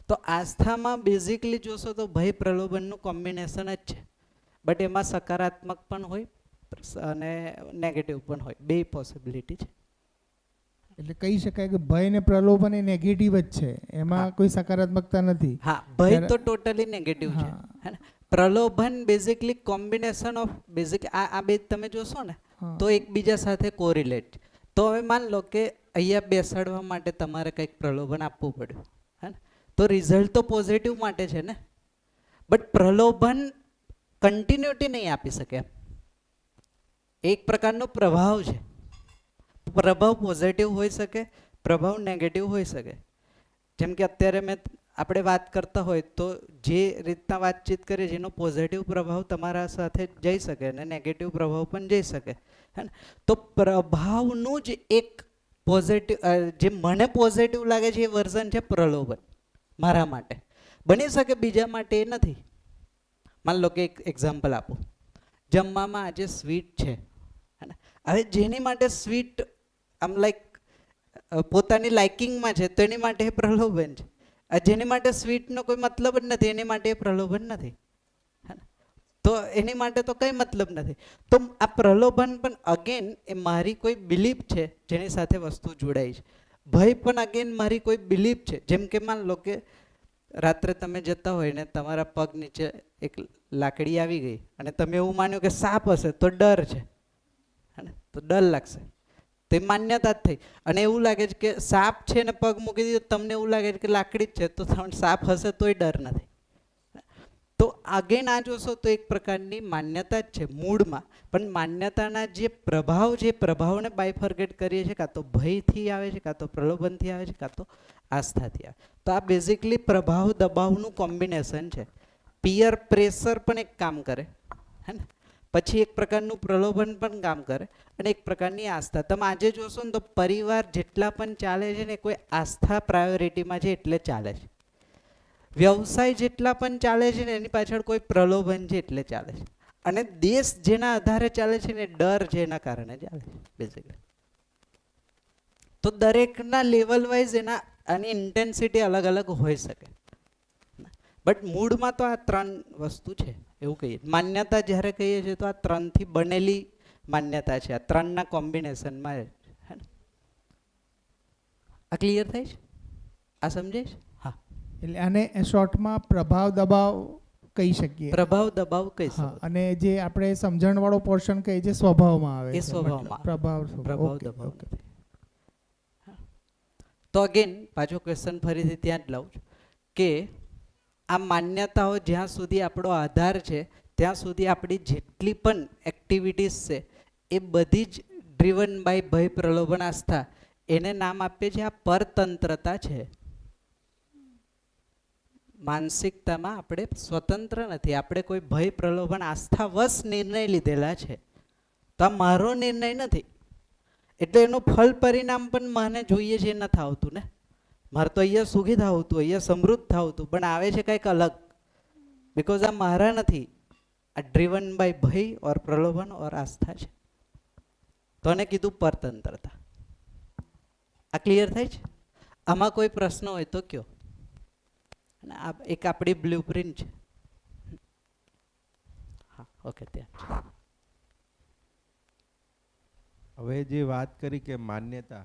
તો આસ્થામાં બેઝિકલી જોશો તો ભય પ્રલોભનનું કોમ્બિનેશન જ છે, બટ એમાં સકારાત્મક પણ હોય અને નેગેટિવ પણ હોય, બે પોસિબિલિટી છે. એટલે કહી શકાય કે ભય ને પ્રલોભન એ નેગેટિવ જ છે, એમાં કોઈ સકારાત્મકતા નથી. હા, ભય તો ટોટલી નેગેટિવ છે, હે ને? પ્રલોભન બેઝિકલી કોમ્બિનેશન ઓફ બેઝિક આ બે તમે જોશો ને તો એકબીજા સાથે કોરિલેટ. તો હવે માન લો કે અહીંયા બેસાડવા માટે તમારે કંઈક પ્રલોભન આપવું પડ્યું, હે ને? તો રિઝલ્ટ તો પોઝિટિવ માટે છે ને, બટ પ્રલોભન કન્ટિન્યુટી નહીં આપી શકે. એક પ્રકારનો પ્રભાવ છે, પ્રભાવ પોઝિટિવ હોઈ શકે, પ્રભાવ નેગેટિવ હોઈ શકે. જેમ કે અત્યારે આપણે વાત કરતા હોય તો જે રીતના વાતચીત કરીએ જેનો પોઝિટિવ પ્રભાવ તમારા સાથે જઈ શકે અને નેગેટિવ પ્રભાવ પણ જઈ શકે, હે ને? તો પ્રભાવનું જ એક પોઝિટિવ, જે મને પોઝિટિવ લાગે છે એ વર્ઝન છે પ્રલોભન મારા માટે. બની શકે બીજા માટે એ નથી. માન લો કે એક એક્ઝામ્પલ આપું, જમવામાં આજે સ્વીટ છે, હે ને? હવે જેની માટે સ્વીટ આમ લાઈક પોતાની લાઇકિંગમાં છે તો એની માટે પ્રલોભન છે. જેની માટે સ્વીટનો કોઈ મતલબ જ નથી એની માટે પ્રલોભન નથી, તો એની માટે તો કંઈ મતલબ નથી. તો આ પ્રલોભન પણ અગેન એ મારી કોઈ બિલીફ છે જેની સાથે વસ્તુ જોડાઈ છે. ભય પણ અગેન મારી કોઈ બિલીફ છે. જેમ કે માન લો કે રાત્રે તમે જતા હોય ને તમારા પગ નીચે એક લાકડી આવી ગઈ અને તમે એવું માન્યું કે સાપ હશે તો ડર છે, તો ડર લાગશે, તો એ માન્યતા જ થઈ. અને એવું લાગે છે કે સાપ છે ને પગ મૂકી દીધો, તમને એવું લાગે છે કે લાકડી જ છે, તો સાપ હશે તોય ડર નથી. તો અગેન આ જોશો તો એક પ્રકારની માન્યતા જ છે મૂળમાં, પણ માન્યતાના જે પ્રભાવ છે પ્રભાવને બાયફર્ગેટ કરીએ છીએ, કાં તો ભયથી આવે છે, કાં તો પ્રલોભનથી આવે છે, કાં તો આસ્થાથી આવે. તો આ બેઝિકલી પ્રભાવ દબાવનું કોમ્બિનેશન છે. પિયર પ્રેશર પણ એક કામ કરે, હે ને? પછી એક પ્રકારનું પ્રલોભન પણ કામ કરે અને એક પ્રકારની આસ્થા. તમે આજે જોશો ને તો પરિવાર જેટલા પણ ચાલે છે ને કોઈ આસ્થા પ્રાયોરિટીમાં છે એટલે ચાલે છે. વ્યવસાય જેટલા પણ ચાલે છે ને એની પાછળ કોઈ પ્રલોભન છે એટલે ચાલે છે. અને દેશ જેના આધારે ચાલે છે ને ડર છે એના કારણે ચાલે છે બેઝિકલી. તો દરેકના લેવલ વાઇઝ આની ઇન્ટેન્સિટી અલગ અલગ હોઈ શકે, બટ મૂળમાં તો આ 3 વસ્તુ છે એવું કહીએ. માન્યતા જ્યારે કહીએ છીએ તો આ 3થી બનેલી માન્યતા છે, આ 3ના કોમ્બિનેશનમાં. આ ક્લિયર થાય છે? આ સમજે છે? હા, એટલે આને શોર્ટમાં પ્રભાવ દબાવ કહી શકીએ. પ્રભાવ દબાવ કહી શકો. અને જે આપણે સમજણવાળો પોર્શન કહીએ જે સ્વભાવમાં આવે એ સ્વભાવમાં પ્રભાવ દબાવ નથી. તો અગેન પાછો ક્વેશ્ચન ફરીથી ત્યાં જ લાવું છું કે આ માન્યતાઓ જ્યાં સુધી આપણો આધાર છે ત્યાં સુધી આપણી જેટલી પણ એક્ટિવિટીઝ છે એ બધી જ ડ્રીવન બાય ભય પ્રલોભન આસ્થા, એને નામ આપીએ છીએ આ પરતંત્રતા છે. માનસિકતામાં આપણે સ્વતંત્ર નથી, આપણે કોઈ ભય પ્રલોભન આસ્થા વશ નિર્ણય લીધેલા છે. તો આ મારો નિર્ણય નથી, એટલે એનું ફલ પરિણામ પણ મને જોઈએ છે નથી આવતું ને. મારે તો અહીંયા સુખી થવું હતું, અહીંયા સમૃદ્ધ થવું હતું, પણ આવે છે કંઈક અલગ. બિકોઝ આ મારા નથી, આ ડ્રીવન બાય ભય ઓર પ્રલોભન ઓર આસ્થા છે. તો એને કીધું પરતંત્રતા. આ ક્લિયર થાય છે? આમાં કોઈ પ્રશ્ન હોય તો કયો. અને આ એક આપણી બ્લુપ્રિન્ટ છે. હા, ઓકે. ત્યાં હવે જે વાત કરી કે માન્યતા,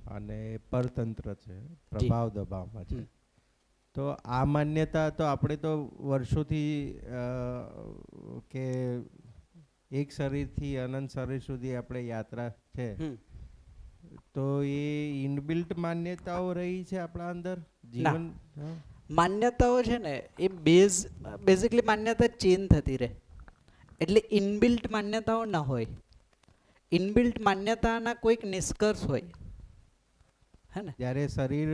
અને પરતંત્ર છે, પ્રભાવ દબાવમાં છે. હમ. તો આ માન્યતા તો આપણે તો વર્ષોથી કે એક શરીરથી અનંત શરીર સુધી આપણે યાત્રા છે, હમ. તો એ ઇનબિલ્ટ માન્યતાઓ રહી છે આપણા અંદર જીવન. હા. માન્યતાઓ છે ને એ બેઝિકલી માન્યતા ચેન્જ થતી રહે, એટલે ઇનબિલ્ટ માન્યતાઓ ન હોય. ઇનબિલ્ટ માન્યતાના કોઈક નિષ્કર્ષ હોય, હે ને? જ્યારે શરીર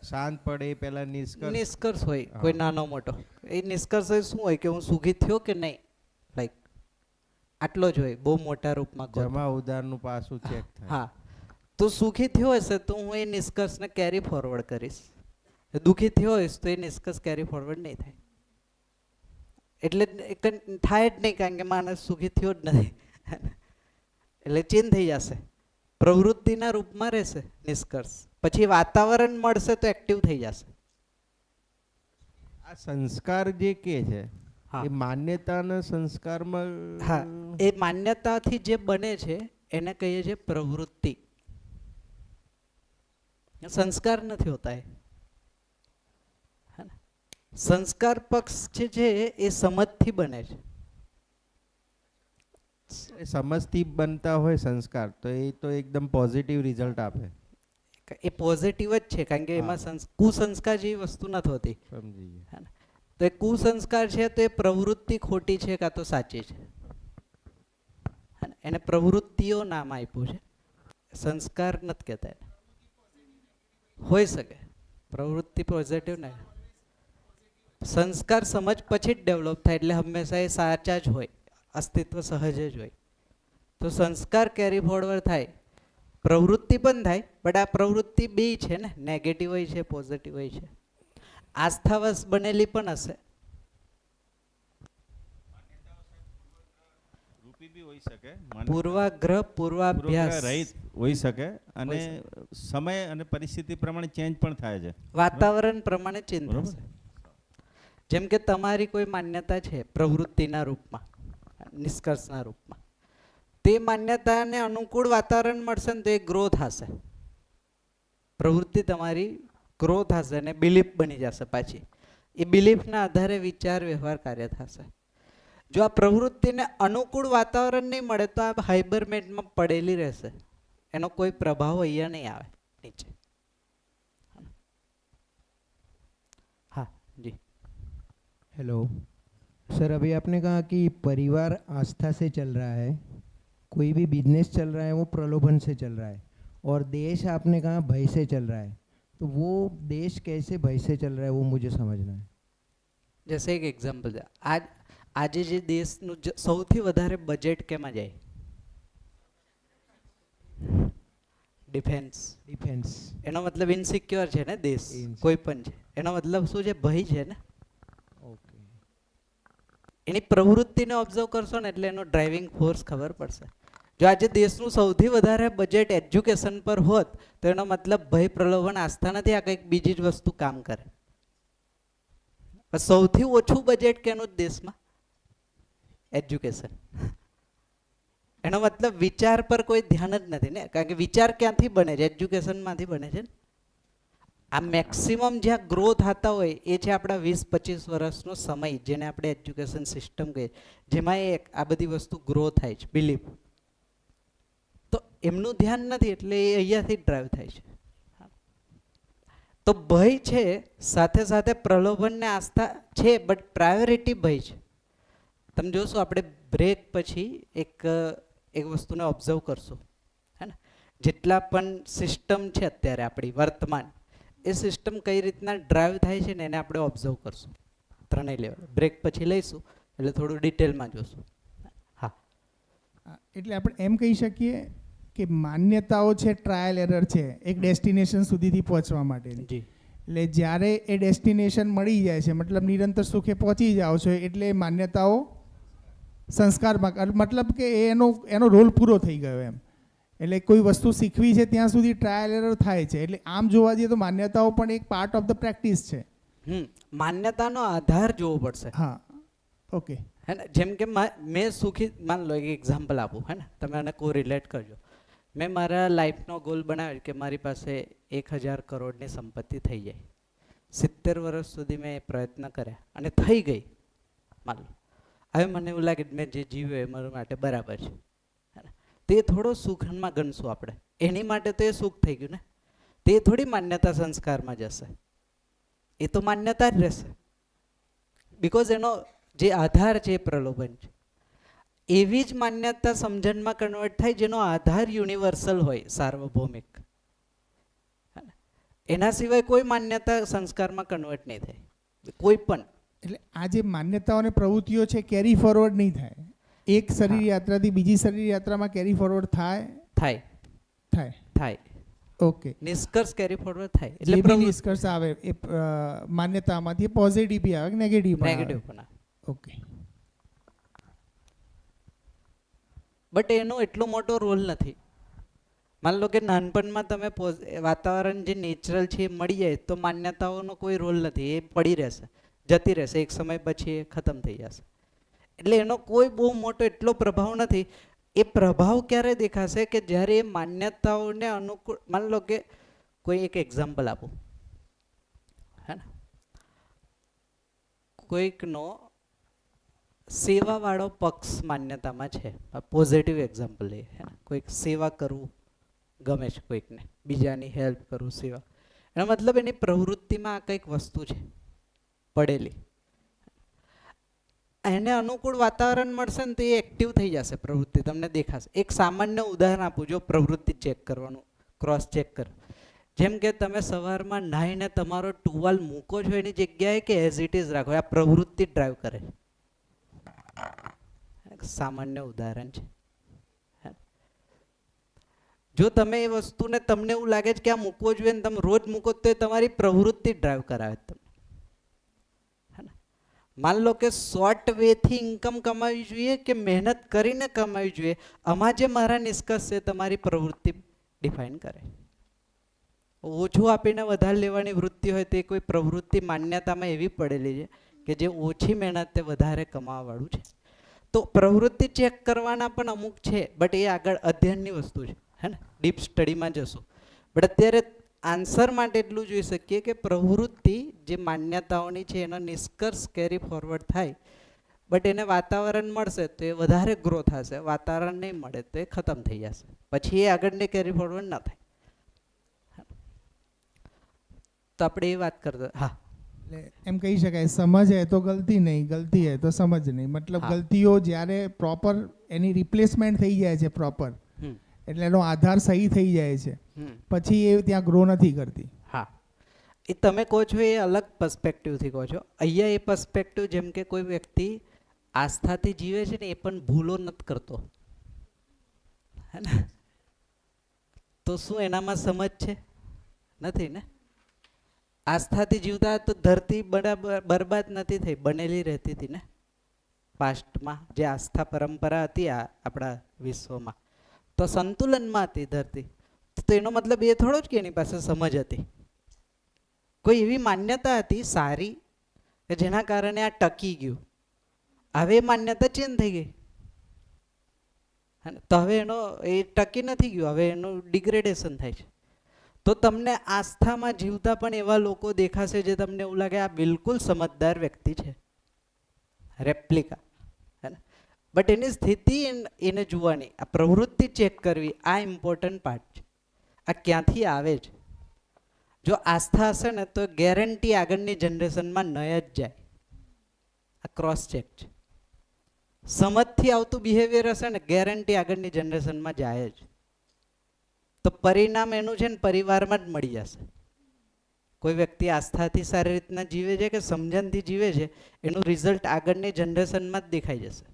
શાંત પડે એ પહેલા નિષ્કર્ષ હોય હા. કોઈ નાનો મોટો. એ નિષ્કર્ષ હોય શું હોય કે હું સુખી થયો કે નહીં, લાઈક આટલો જ હોય બહુ મોટા રૂપમાં કહો તો. જમા ઉધારનું પાસું ચેક થાય. હા, તો સુખી થયો હશે તો હું એ નિષ્કર્ષને કેરી ફોરવર્ડ કરીશ. દુઃખી થયો હોઈશ તો એ નિષ્કર્ષ કેરી ફોરવર્ડ નહીં થાય. એટલે થાય જ નહીં, કારણ કે માણસ સુખી થયો જ નથી. એટલે ચેન્જ થઈ જશે, પ્રવૃત્તિના રૂપમાં રહેશે નિષ્કર્ષ. પછી વાતાવરણ મળશે તો એક્ટિવ થઈ જશે. આ સંસ્કાર જે કે છે હા. એ માન્યતાના સંસ્કારમાં હા, એ માન્યતાથી જે બને છે એને કહીએ છીએ પ્રવૃત્તિ. સંસ્કાર નથી હોતા એ. હે ને? સંસ્કાર પક્ષ છે એ સમજથી બને છે. એ સમજથી બનતા હોય સંસ્કાર તો એ તો એકદમ પોઝિટિવ રિઝલ્ટ આપે. એ પોઝિટિવ જ છે, કારણ કે એમાં કુસંસ્કાર જેવી વસ્તુ નથી હોતી. સમજી ગયા. હે ને? તો એ કુસંસ્કાર છે તો એ પ્રવૃત્તિ ખોટી છે કાં તો સાચી છે. હે ને? એને પ્રવૃત્તિઓ નામ આપ્યું છે, સંસ્કાર નથી કહેતા એને. હોઈ શકે પ્રવૃત્તિ પોઝિટિવ ને. સંસ્કાર સમજ પછી જ ડેવલપ થાય, એટલે હંમેશા એ સાચા જ હોય, અસ્તિત્વ સહજ જ હોય. તો સંસ્કાર કેરી ફોરવર્ડ થાય, પ્રવૃત્તિ પણ થાય, બટ આ પ્રવૃત્તિ બે છે ને, નેગેટિવ હોય છે, પોઝિટિવ હોય છે. આસ્થાવશ બનેલી પણ હશે. રૂપી બી હોઈ શકે, પૂર્વાગ્રહ પૂર્વાભ્યાસ રહિત હોઈ શકે, અને હોઈ સમય અને પરિસ્થિતિ પ્રમાણે ચેન્જ પણ થાય છે. વાતાવરણ પ્રમાણે ચેન્જ બરોબર. થશે. જેમ કે તમારી કોઈ માન્યતા છે પ્રવૃત્તિના રૂપમાં, નિષ્કર્ષના રૂપમાં, તે માન્યતાને અનુકૂળ વાતાવરણ મળશે ને તો એ ગ્રો થશે. પ્રવૃત્તિ તમારી ગ્રો થશે અને બિલીફ બની જશે. પાછી એ બિલીફના આધારે વિચાર વ્યવહાર કાર્ય થશે. જો આ પ્રવૃત્તિને અનુકૂળ વાતાવરણ નહીં મળે તો આ હાઇબરમેન્ટમાં પડેલી રહેશે, એનો કોઈ પ્રભાવ અહીંયા નહીં આવે નીચે. हाँ जी. हेलो सर, अभी आपने कहा कि परिवार आस्था से चल रहा है, कोई भी बिजनेस चल रहा है वो प्रलोभन से चल रहा है, और देश आपने कहा भय से चल रहा है. तो वो देश कैसे भय से चल रहा है वो मुझे समझना है. जैसे एक एग्जाम्पल છે, આજે જે દેશનું સૌથી વધારે બજેટ કેમાં જાય? ડિફેન્સ. डिफेंस. એનો મતલબ ઇનસિક્યોર છે ને દેશ, Insecure. કોઈ પણ છે. એનો મતલબ શું છે? ભય છે ને. ओके. એની પ્રવૃત્તિને ઓબ્ઝર્વ કરશો ને એટલે એનો ડ્રાઇવિંગ ફોર્સ ખબર પડશે. જો આજે દેશનું સૌથી વધારે બજેટ એજ્યુકેશન પર હોત તો એનો મતલબ ભય, પ્રલોભન, આસ્થા નથી, આ કંઈક બીજી જ વસ્તુ કામ કરે. સૌથી ઓછું બજેટ કેનું જ દેશમાં? એજ્યુકેશન. એનો મતલબ વિચાર પર કોઈ ધ્યાન જ નથી ને, કારણ કે વિચાર ક્યાંથી બને છે? એજ્યુકેશનમાંથી બને છે ને. આ મેક્સિમમ જ્યાં ગ્રો થતા હોય એ છે આપણા 20-25 વર્ષનો સમય, જેને આપણે એજ્યુકેશન સિસ્ટમ કહીએ, જેમાં આ બધી વસ્તુ ગ્રો થાય છે, બિલીફ. તો એમનું ધ્યાન નથી એટલે એ અહીંયાથી જ ડ્રાઈવ થાય છે. તો ભય છે, સાથે સાથે પ્રલોભન ને આસ્થા છે, બટ પ્રાયોરિટી ભય છે. તમે જોશો આપણે બ્રેક પછી એક વસ્તુને ઓબ્ઝર્વ કરશો, હે ને? જેટલા પણ સિસ્ટમ છે અત્યારે આપણી વર્તમાન, એ સિસ્ટમ કઈ રીતના ડ્રાઈવ થાય છે ને એને આપણે ઓબ્ઝર્વ કરશું. ત્રણેય લેવલ બ્રેક પછી લઈશું એટલે થોડું ડિટેલમાં જોશું. હા, એટલે આપણે એમ કહી શકીએ કે માન્યતાઓ છે ટ્રાયલ એરર છે એક ડેસ્ટિનેશન સુધીથી પહોંચવા માટેની. જી. એટલે જ્યારે એ ડેસ્ટિનેશન મળી જાય છે, મતલબ નિરંતર સુખે પહોંચી જાઓ છો, એટલે એ માન્યતાઓ સંસ્કારમાં, મતલબ કે એનો રોલ પૂરો થઈ ગયો એમ. એટલે કોઈ વસ્તુ શીખવી છે ત્યાં સુધી ટ્રાયલ એરર થાય છે. એટલે આમ જોવા જઈએ તો માન્યતાઓ પણ એક પાર્ટ ઓફ ધ પ્રેક્ટિસ છે. માન્યતાનો આધાર જોવો પડશે. હા, ઓકે. હે ને? જેમ કે મેં સુખી, માન લો એક એક્ઝામ્પલ આપું, હે ને? તમે આને કોરિલેટ કરજો મેં મારા લાઈફનો ગોલ બનાવ્યો કે મારી પાસે 1000 કરોડની સંપત્તિ થઈ જાય. 70 વર્ષ સુધી મેં એ પ્રયત્ન કર્યા અને થઈ ગઈ. માન લો હવે મને એવું લાગે કે મેં જે જીવ્યો એ મારા માટે બરાબર છે. તે થોડો સુખમાં ગણશું આપણે. એની માટે તો એ સુખ થઈ ગયું ને. તે થોડી માન્યતા સંસ્કારમાં જશે. એ તો માન્યતા જ રહેશે. બિકોઝ એનો જે આધાર છે એ પ્રલોભન છે. એવી જ માન્યતા સમજણમાં કન્વર્ટ થાય જેનો આધાર યુનિવર્સલ હોય, સાર્વભૌમિક. એના સિવાય કોઈ માન્યતા સંસ્કારમાં કન્વર્ટ નહીં થાય, કોઈ પણ. એટલે આ જે માન્યતાઓ અને પ્રવૃત્તિઓ છે કેરી ફોરવર્ડ નહીં થાય. એક શરીર યાત્રાથી બીજી શરીર યાત્રામાં કેરી ફોરવર્ડ થાય થાય થાય થાય ઓકે. નિષ્કર્ષ કેરી ફોરવર્ડ થાય એટલે બી નિષ્કર્ષ આવે એ માન્યતામાંથી પોઝિટિવ બી આવે નેગેટિવ નેગેટિવ પણ આવે. ઓકે. બટ એનો એટલો મોટો રોલ નથી. માન લો કે નાનપણમાં તમે વાતાવરણ જે નેચરલ છે એ મળી જાય તો માન્યતાઓનો કોઈ રોલ નથી. એ પડી રહેશે, જતી રહેશે, એક સમય પછી એ ખતમ થઈ જશે. એટલે એનો કોઈ બહુ મોટો એટલો પ્રભાવ નથી. એ પ્રભાવ ક્યારે દેખાશે કે જ્યારે એ માન્યતાઓને અનુકૂળ, માન લો કે કોઈ એક એક્ઝામ્પલ આપું, હે ને, કોઈકનો સેવાવાળો પક્ષ માન્યતામાં છે. પોઝિટિવ એક્ઝામ્પલ લઈએ, હે ને, કોઈક સેવા કરવું ગમે છે, કોઈકને બીજાની હેલ્પ કરવું, સેવા. એનો મતલબ એની પ્રવૃત્તિમાં આ કંઈક વસ્તુ છે પડેલી. એને અનુકૂળ વાતાવરણ મળશે ને તો એ એક્ટિવ થઈ જશે, પ્રવૃત્તિ તમને દેખાશે. એક સામાન્ય ઉદાહરણ આપું, જો પ્રવૃત્તિ ચેક કરવાનું, ક્રોસ ચેક કરો. જેમ કે તમે સવારમાં નાહીને તમારો ટુવાલ મૂકો છો એની જગ્યાએ કે એઝ ઇટ ઇઝ રાખો, આ પ્રવૃત્તિ ડ્રાઈવ કરે છે. સામાન્ય ઉદાહરણ છે. જો તમે એ વસ્તુને તમને એવું લાગે છે કે આ મૂકવો જોઈએ ને તમે રોજ મૂકો તો એ તમારી પ્રવૃત્તિ ડ્રાઈવ કરાવે તમને. માન લો કે શોર્ટ વેથી ઇન્કમ કમાવી જોઈએ કે મહેનત કરીને કમાવી જોઈએ, આમાં જે મારા નિષ્કર્ષ છે તમારી પ્રવૃત્તિ ડિફાઇન કરે. ઓછું આપીને વધારે લેવાની વૃત્તિ હોય તે કોઈ પ્રવૃત્તિ માન્યતામાં એવી પડેલી છે કે જે ઓછી મહેનતે વધારે કમાવાવાળું છે. તો પ્રવૃત્તિ ચેક કરવાના પણ અમુક છે, બટ એ આગળ અધ્યયનની વસ્તુ છે, હે ને, ડીપ સ્ટડીમાં જશું. બટ અત્યારે આન્સર માટે એટલું જોઈ શકીએ કે પ્રવૃત્તિ જે માન્યતાઓની છે એનો નિષ્કર્ષ કેરી ફોરવર્ડ થાય. બટ એને વાતાવરણ મળશે તો એ વધારે ગ્રો થશે, વાતાવરણ નહીં મળે તો એ ખતમ થઈ જશે, પછી એ આગળને કેરી ફોરવર્ડ ના થાય. તો આપણે એ વાત કરતા. હા, એટલે એમ કહી શકાય સમજ હે તો ગલતી નહીં, ગલતી હે તો સમજ નહીં. મતલબ ગલતીઓ જ્યારે પ્રોપર એની રિપ્લેસમેન્ટ થઈ જાય છે પ્રોપર, એટલે એનો આધાર સહી થઈ જાય છે, પછી એ ત્યાં ગ્રો નથી કરતી. હા, એ તમે કહો છો એ અલગ પર્સપેક્ટિવથી કહો છો. અહીંયા એ પર્સપેક્ટિવ, જેમ કે કોઈ વ્યક્તિ આસ્થાથી જીવે છે ને એ પણ ભૂલો નથી કરતો, હે ને, તો શું એનામાં સમજ છે? નથી ને. આસ્થાથી જીવતા તો ધરતી બરબાદ નથી થઈ, બનેલી રહેતી હતી ને પાસ્ટમાં. જે આસ્થા પરંપરા હતી આપણા વિશ્વમાં તો સંતુલનમાં હતી ધરતી. તો એનો મતલબ એ થોડો જ કે એની પાસે સમજ હતી. કોઈ એવી માન્યતા હતી સારી કે જેના કારણે આ ટકી ગયું. હવે એ માન્યતા ચેન્જ થઈ ગઈ, તો હવે એનો એ ટકી નથી ગયું, હવે એનું ડિગ્રેડેશન થાય છે. તો તમને આસ્થામાં જીવતા પણ એવા લોકો દેખાશે જે તમને એવું લાગે આ બિલકુલ સમજદાર વ્યક્તિ છે, રેપ્લિકા, હે ને. બટ એની સ્થિતિ એને જોવાની, આ પ્રવૃત્તિ ચેક કરવી, આ ઇમ્પોર્ટન્ટ પાર્ટ છે. આ ક્યાંથી આવે છે? જો આસ્થા હશે ને તો ગેરંટી આગળની જનરેશનમાં ન જ જાય. આ ક્રોસ ચેક છે. સમજથી આવતું બિહેવિયર હશે ને ગેરંટી આગળની જનરેશનમાં જાય જ. તો પરિણામ એનું છે ને પરિવારમાં જ મળી જશે. કોઈ વ્યક્તિ આસ્થાથી સારી રીતના જીવે છે કે સમજણથી જીવે છે એનું રિઝલ્ટ આગળની જનરેશનમાં જ દેખાઈ જશે.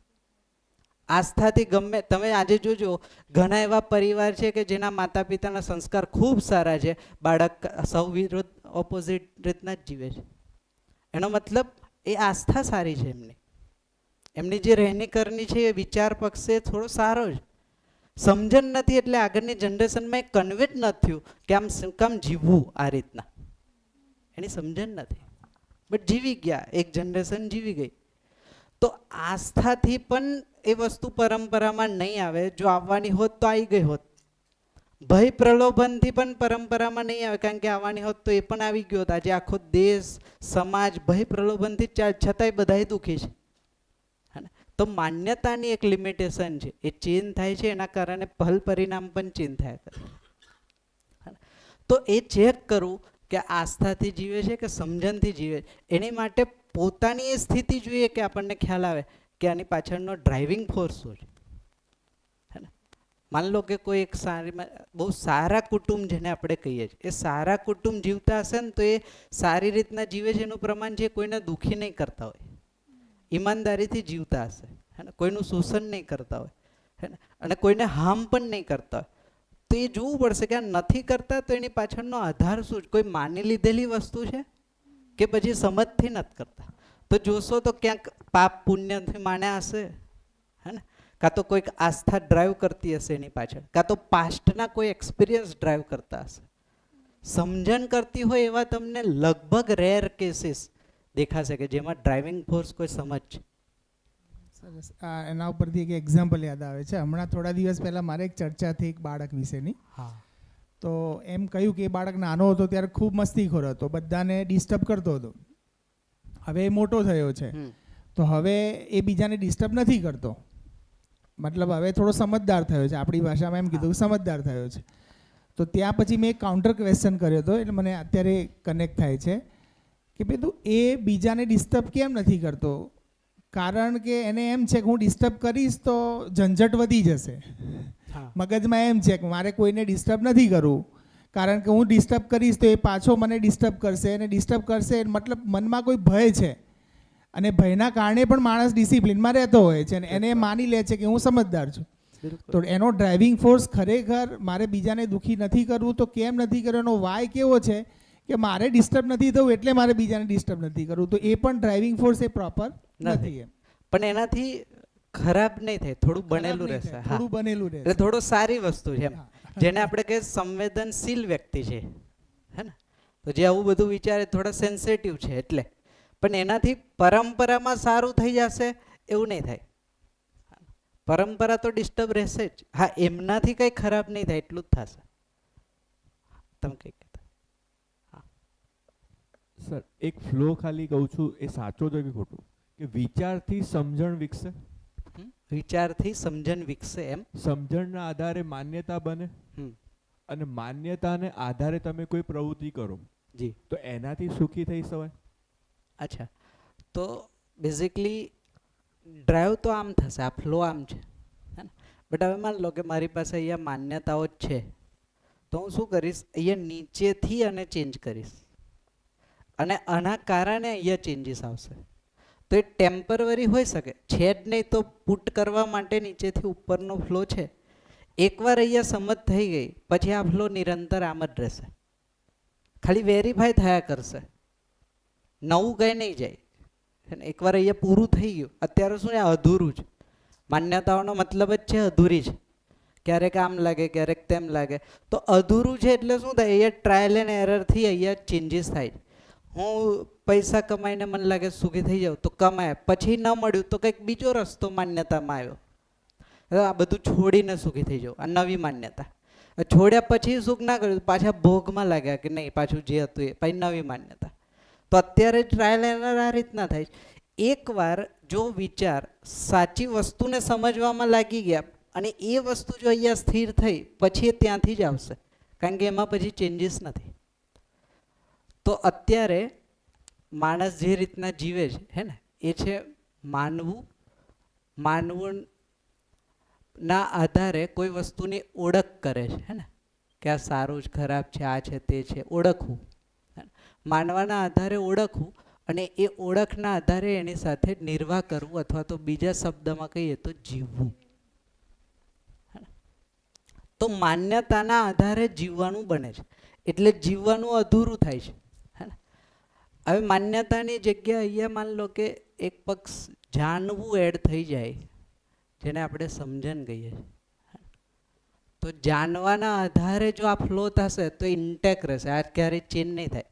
આસ્થાથી ગમે તમે આજે જોજો, ઘણા એવા પરિવાર છે કે જેના માતા પિતાના સંસ્કાર ખૂબ સારા છે, બાળક સૌ વિરુદ્ધ ઓપોઝિટ રીતના જ જીવે છે. એનો મતલબ એ આસ્થા સારી છે એમની જે રહેણી કરની છે એ વિચાર પક્ષે થોડો સારો છે. સમજણ નથી એટલે આગળની જનરેશનમાં એ કન્વેટ નથી થયું કે આમ કામ જીવવું આ રીતના. એની સમજણ નથી, બટ જીવી ગયા, એક જનરેશન જીવી ગઈ. તો આસ્થાથી પણ એ વસ્તુ પરંપરામાં નહીં આવે. જો આવવાની હોત તો આવી ગઈ હોત, ભય પ્રલોભનથી પણ પરંપરામાં નહીં આવે, કારણ કે આવવાની હોત તો એ પણ આવી ગયો હોત. આજે આખો દેશ સમાજ ભય પ્રલોભનથી છતાંય બધાય દુઃખી છે. તો માન્યતાની એક લિમિટેશન છે, એ ચેન્જ થાય છે, એના કારણે ફલ પરિણામ પણ ચેન્જ થયા કરે. તો એ ચેક કરવું કે આસ્થાથી જીવે છે કે સમજણથી જીવે છે. એની માટે પોતાની એ સ્થિતિ જોઈએ કે આપણને ખ્યાલ આવે કે આની પાછળનો ડ્રાઇવિંગ ફોર્સ શું છે. માની લો કે કોઈ એક બહુ સારા કુટુંબ જેને આપણે કહીએ છીએ, એ સારા કુટુંબ જીવતા હશે ને તો એ સારી રીતના જીવે છે એનું પ્રમાણ છે કોઈને દુઃખી નહીં કરતા હોય, ઈમાનદારીથી જીવતા હશે, હે ને, કોઈનું શોષણ નહીં કરતા હોય, હે ને, અને કોઈને હાર્મ પણ નહીં કરતા હોય. તો એ જોવું પડશે કે આ નથી કરતા તો એની પાછળનો આધાર શું છે. કોઈ માની લીધેલી વસ્તુ છે કે પછી સમજથી નથી કરતા. તો જોશો તો ક્યાંક પાપ પુણ્યથી માન્યા હશે, હે ને, કાં તો કોઈક આસ્થા ડ્રાઈવ કરતી હશે એની પાછળ, કાં તો પાસ્ટના કોઈ એક્સપિરિયન્સ ડ્રાઈવ કરતા હશે. સમજણ કરતી હોય એવા તમને લગભગ રેર કેસીસ દેખાશે કે જેમાં ડ્રાઇવિંગ ફોર્સ કોઈ સમજ છે. સરસ. એના ઉપરથી એક એક્ઝામ્પલ યાદ આવે છે. હમણાં થોડા દિવસ પહેલાં મારે એક ચર્ચા થઈ એક બાળક વિશેની. હા. તો એમ કહ્યું કે એ બાળક નાનો હતો ત્યારે ખૂબ મસ્તીખોર હતો, બધાને ડિસ્ટર્બ કરતો હતો. હવે એ મોટો થયો છે તો હવે એ બીજાને ડિસ્ટર્બ નથી કરતો, મતલબ હવે થોડો સમજદાર થયો છે. આપણી ભાષામાં એમ કીધું કે સમજદાર થયો છે. તો ત્યાં પછી મેં એક કાઉન્ટર ક્વેશ્ચન કર્યો હતો, એટલે મને અત્યારે કનેક્ટ થાય છે કે ભાઈ તું એ બીજાને ડિસ્ટર્બ કેમ નથી કરતો? કારણ કે એને એમ છે કે હું ડિસ્ટર્બ કરીશ તો ઝંઝટ વધી જશે. મગજમાં એમ છે કે મારે કોઈને ડિસ્ટર્બ નથી કરવું, કારણ કે હું ડિસ્ટર્બ કરીશ તો એ પાછો મને ડિસ્ટર્બ કરશે, અને ડિસ્ટર્બ કરશે મતલબ મનમાં કોઈ ભય છે, અને ભયના કારણે પણ માણસ ડિસિપ્લિનમાં રહેતો હોય છે, અને એને માની લે છે કે હું સમજદાર છું. તો એનો ડ્રાઇવિંગ ફોર્સ ખરેખર મારે બીજાને દુઃખી નથી કરવું તો કેમ નથી કરવું, એનો વાય કેવો છે કે મારે ડિસ્ટર્બ નથી થવું એટલે મારે બીજાને ડિસ્ટર્બ નથી કરવું. તો એ પણ ડ્રાઇવિંગ ફોર્સ એ પ્રોપર નથી એમ. પણ એનાથી ખરાબ નહીં થાય, થોડું બનેલું રહેશે. થોડું બનેલું રહેશે, એટલે થોડું સારી વસ્તુ છે એમ, જેને આપણે કહીએ સંવેદનશીલ વ્યક્તિ છે, હે ને. તો જે આવું બધું વિચારે થોડા સેન્સિટિવ છે એટલે. પણ એનાથી પરંપરામાં સારું થઈ જશે એવું નહીં થાય. પરંપરા તો ડિસ્ટર્બ રહેશે જ. હા, એમનાથી કંઈ ખરાબ નહીં થાય એટલું જ થશે. તમે કંઈ કહેતા? સર, એક ફ્લો ખાલી કહું છું, એ સાચો છે કે ખોટું, કે વિચારથી સમજણ વિકસે? વિચારથી સમજણ વિકસે એમ? સમજણના આધારે માન્યતા બને, અને માન્યતાને આધારે તમે કોઈ પ્રવૃત્તિ કરો જી, તો એનાથી સુખી થઈ શકાય? અચ્છા, તો બેઝિકલી ડ્રાઈવ તો આમ થશે, આ ફ્લો આમ છે, હે ને. બટ હવે માની લો કે મારી પાસે અહીંયા માન્યતાઓ જ છે, તો હું શું કરીશ, અહીંયા નીચેથી અને ચેન્જ કરીશ, અને આના કારણે અહીંયા ચેન્જીસ આવશે. તો એ ટેમ્પરરી હોઈ શકે છે જ નહીં, તો પુટ કરવા માટે નીચેથી ઉપરનો ફ્લો છે. એકવાર અહીંયા સમજ થઈ ગઈ પછી આ ફ્લો નિરંતર આમ જ રહેશે, ખાલી વેરીફાઈ થયા કરશે, નવું કંઈ નહીં જાય. એકવાર અહીંયા પૂરું થઈ ગયું, અત્યારે શું આ અધૂરું છે. માન્યતાઓનો મતલબ જ છે અધૂરી છે, ક્યારેક આમ લાગે ક્યારેક તેમ લાગે. તો અધૂરું છે એટલે શું થાય, અહીંયા ટ્રાયલ એન્ડ એરરથી અહીંયા ચેન્જીસ થાય. હું પૈસા કમાઈને મને લાગે સુખી થઈ જાઉં તો કમાય, પછી ન મળ્યું તો કંઈક બીજો રસ્તો માન્યતામાં આવ્યો, આ બધું છોડીને સુખી થઈ જાઉં, આ નવી માન્યતા. છોડ્યા પછી સુખ ના કર્યું, પાછા ભોગમાં લાગ્યા કે નહીં, પાછું જે હતું એ પછી નવી માન્યતા. તો અત્યારે ટ્રાયલ એરર આ રીતના થાય. એકવાર જો વિચાર સાચી વસ્તુને સમજવામાં લાગી ગયા અને એ વસ્તુ જો અહીંયા સ્થિર થઈ પછી એ ત્યાંથી જ આવશે, કારણ કે એમાં પછી ચેન્જીસ નથી. તો અત્યારે માણસ જે રીતના જીવે છે, હે ને, એ છે માનવું ના આધારે કોઈ વસ્તુની ઓળખ કરે છે, હે ને, કે આ સારું છે ખરાબ છે, આ છે તે છે, ઓળખવું. માનવાના આધારે ઓળખવું, અને એ ઓળખના આધારે એની સાથે નિર્વાહ કરવું, અથવા તો બીજા શબ્દમાં કહીએ તો જીવવું. તો માન્યતાના આધારે જીવવાનું બને છે, એટલે જીવવાનું અધૂરું થાય છે. હવે માન્યતાની જગ્યાએ અહીંયા માની લો કે એક પક્ષ જાણવું એડ થઈ જાય, જેને આપણે સમજણ કહીએ છીએ. તો જાણવાના આધારે જો આ ફ્લો થશે તો ઇન્ટેક રહેશે, આ ક્યારેય ચેન્જ નહીં થાય.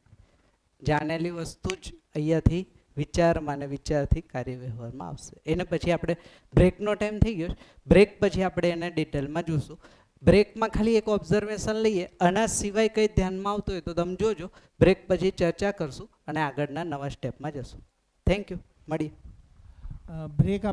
જાણેલી વસ્તુ જ અહીંયાથી વિચારમાં અને વિચારથી કાર્ય વ્યવહારમાં આવશે. એને પછી આપણે બ્રેકનો ટાઈમ થઈ ગયો, બ્રેક પછી આપણે એને ડિટેલમાં જોઈશું. બ્રેકમાં ખાલી એક ઓબ્ઝર્વેશન લઈએ. આના સિવાય કંઈ ધ્યાનમાં આવતું હોય તો તમે જોજો. બ્રેક પછી ચર્ચા કરશું અને આગળના નવા સ્ટેપમાં જશું. Thank you. મળીએ. બ્રેક આપણે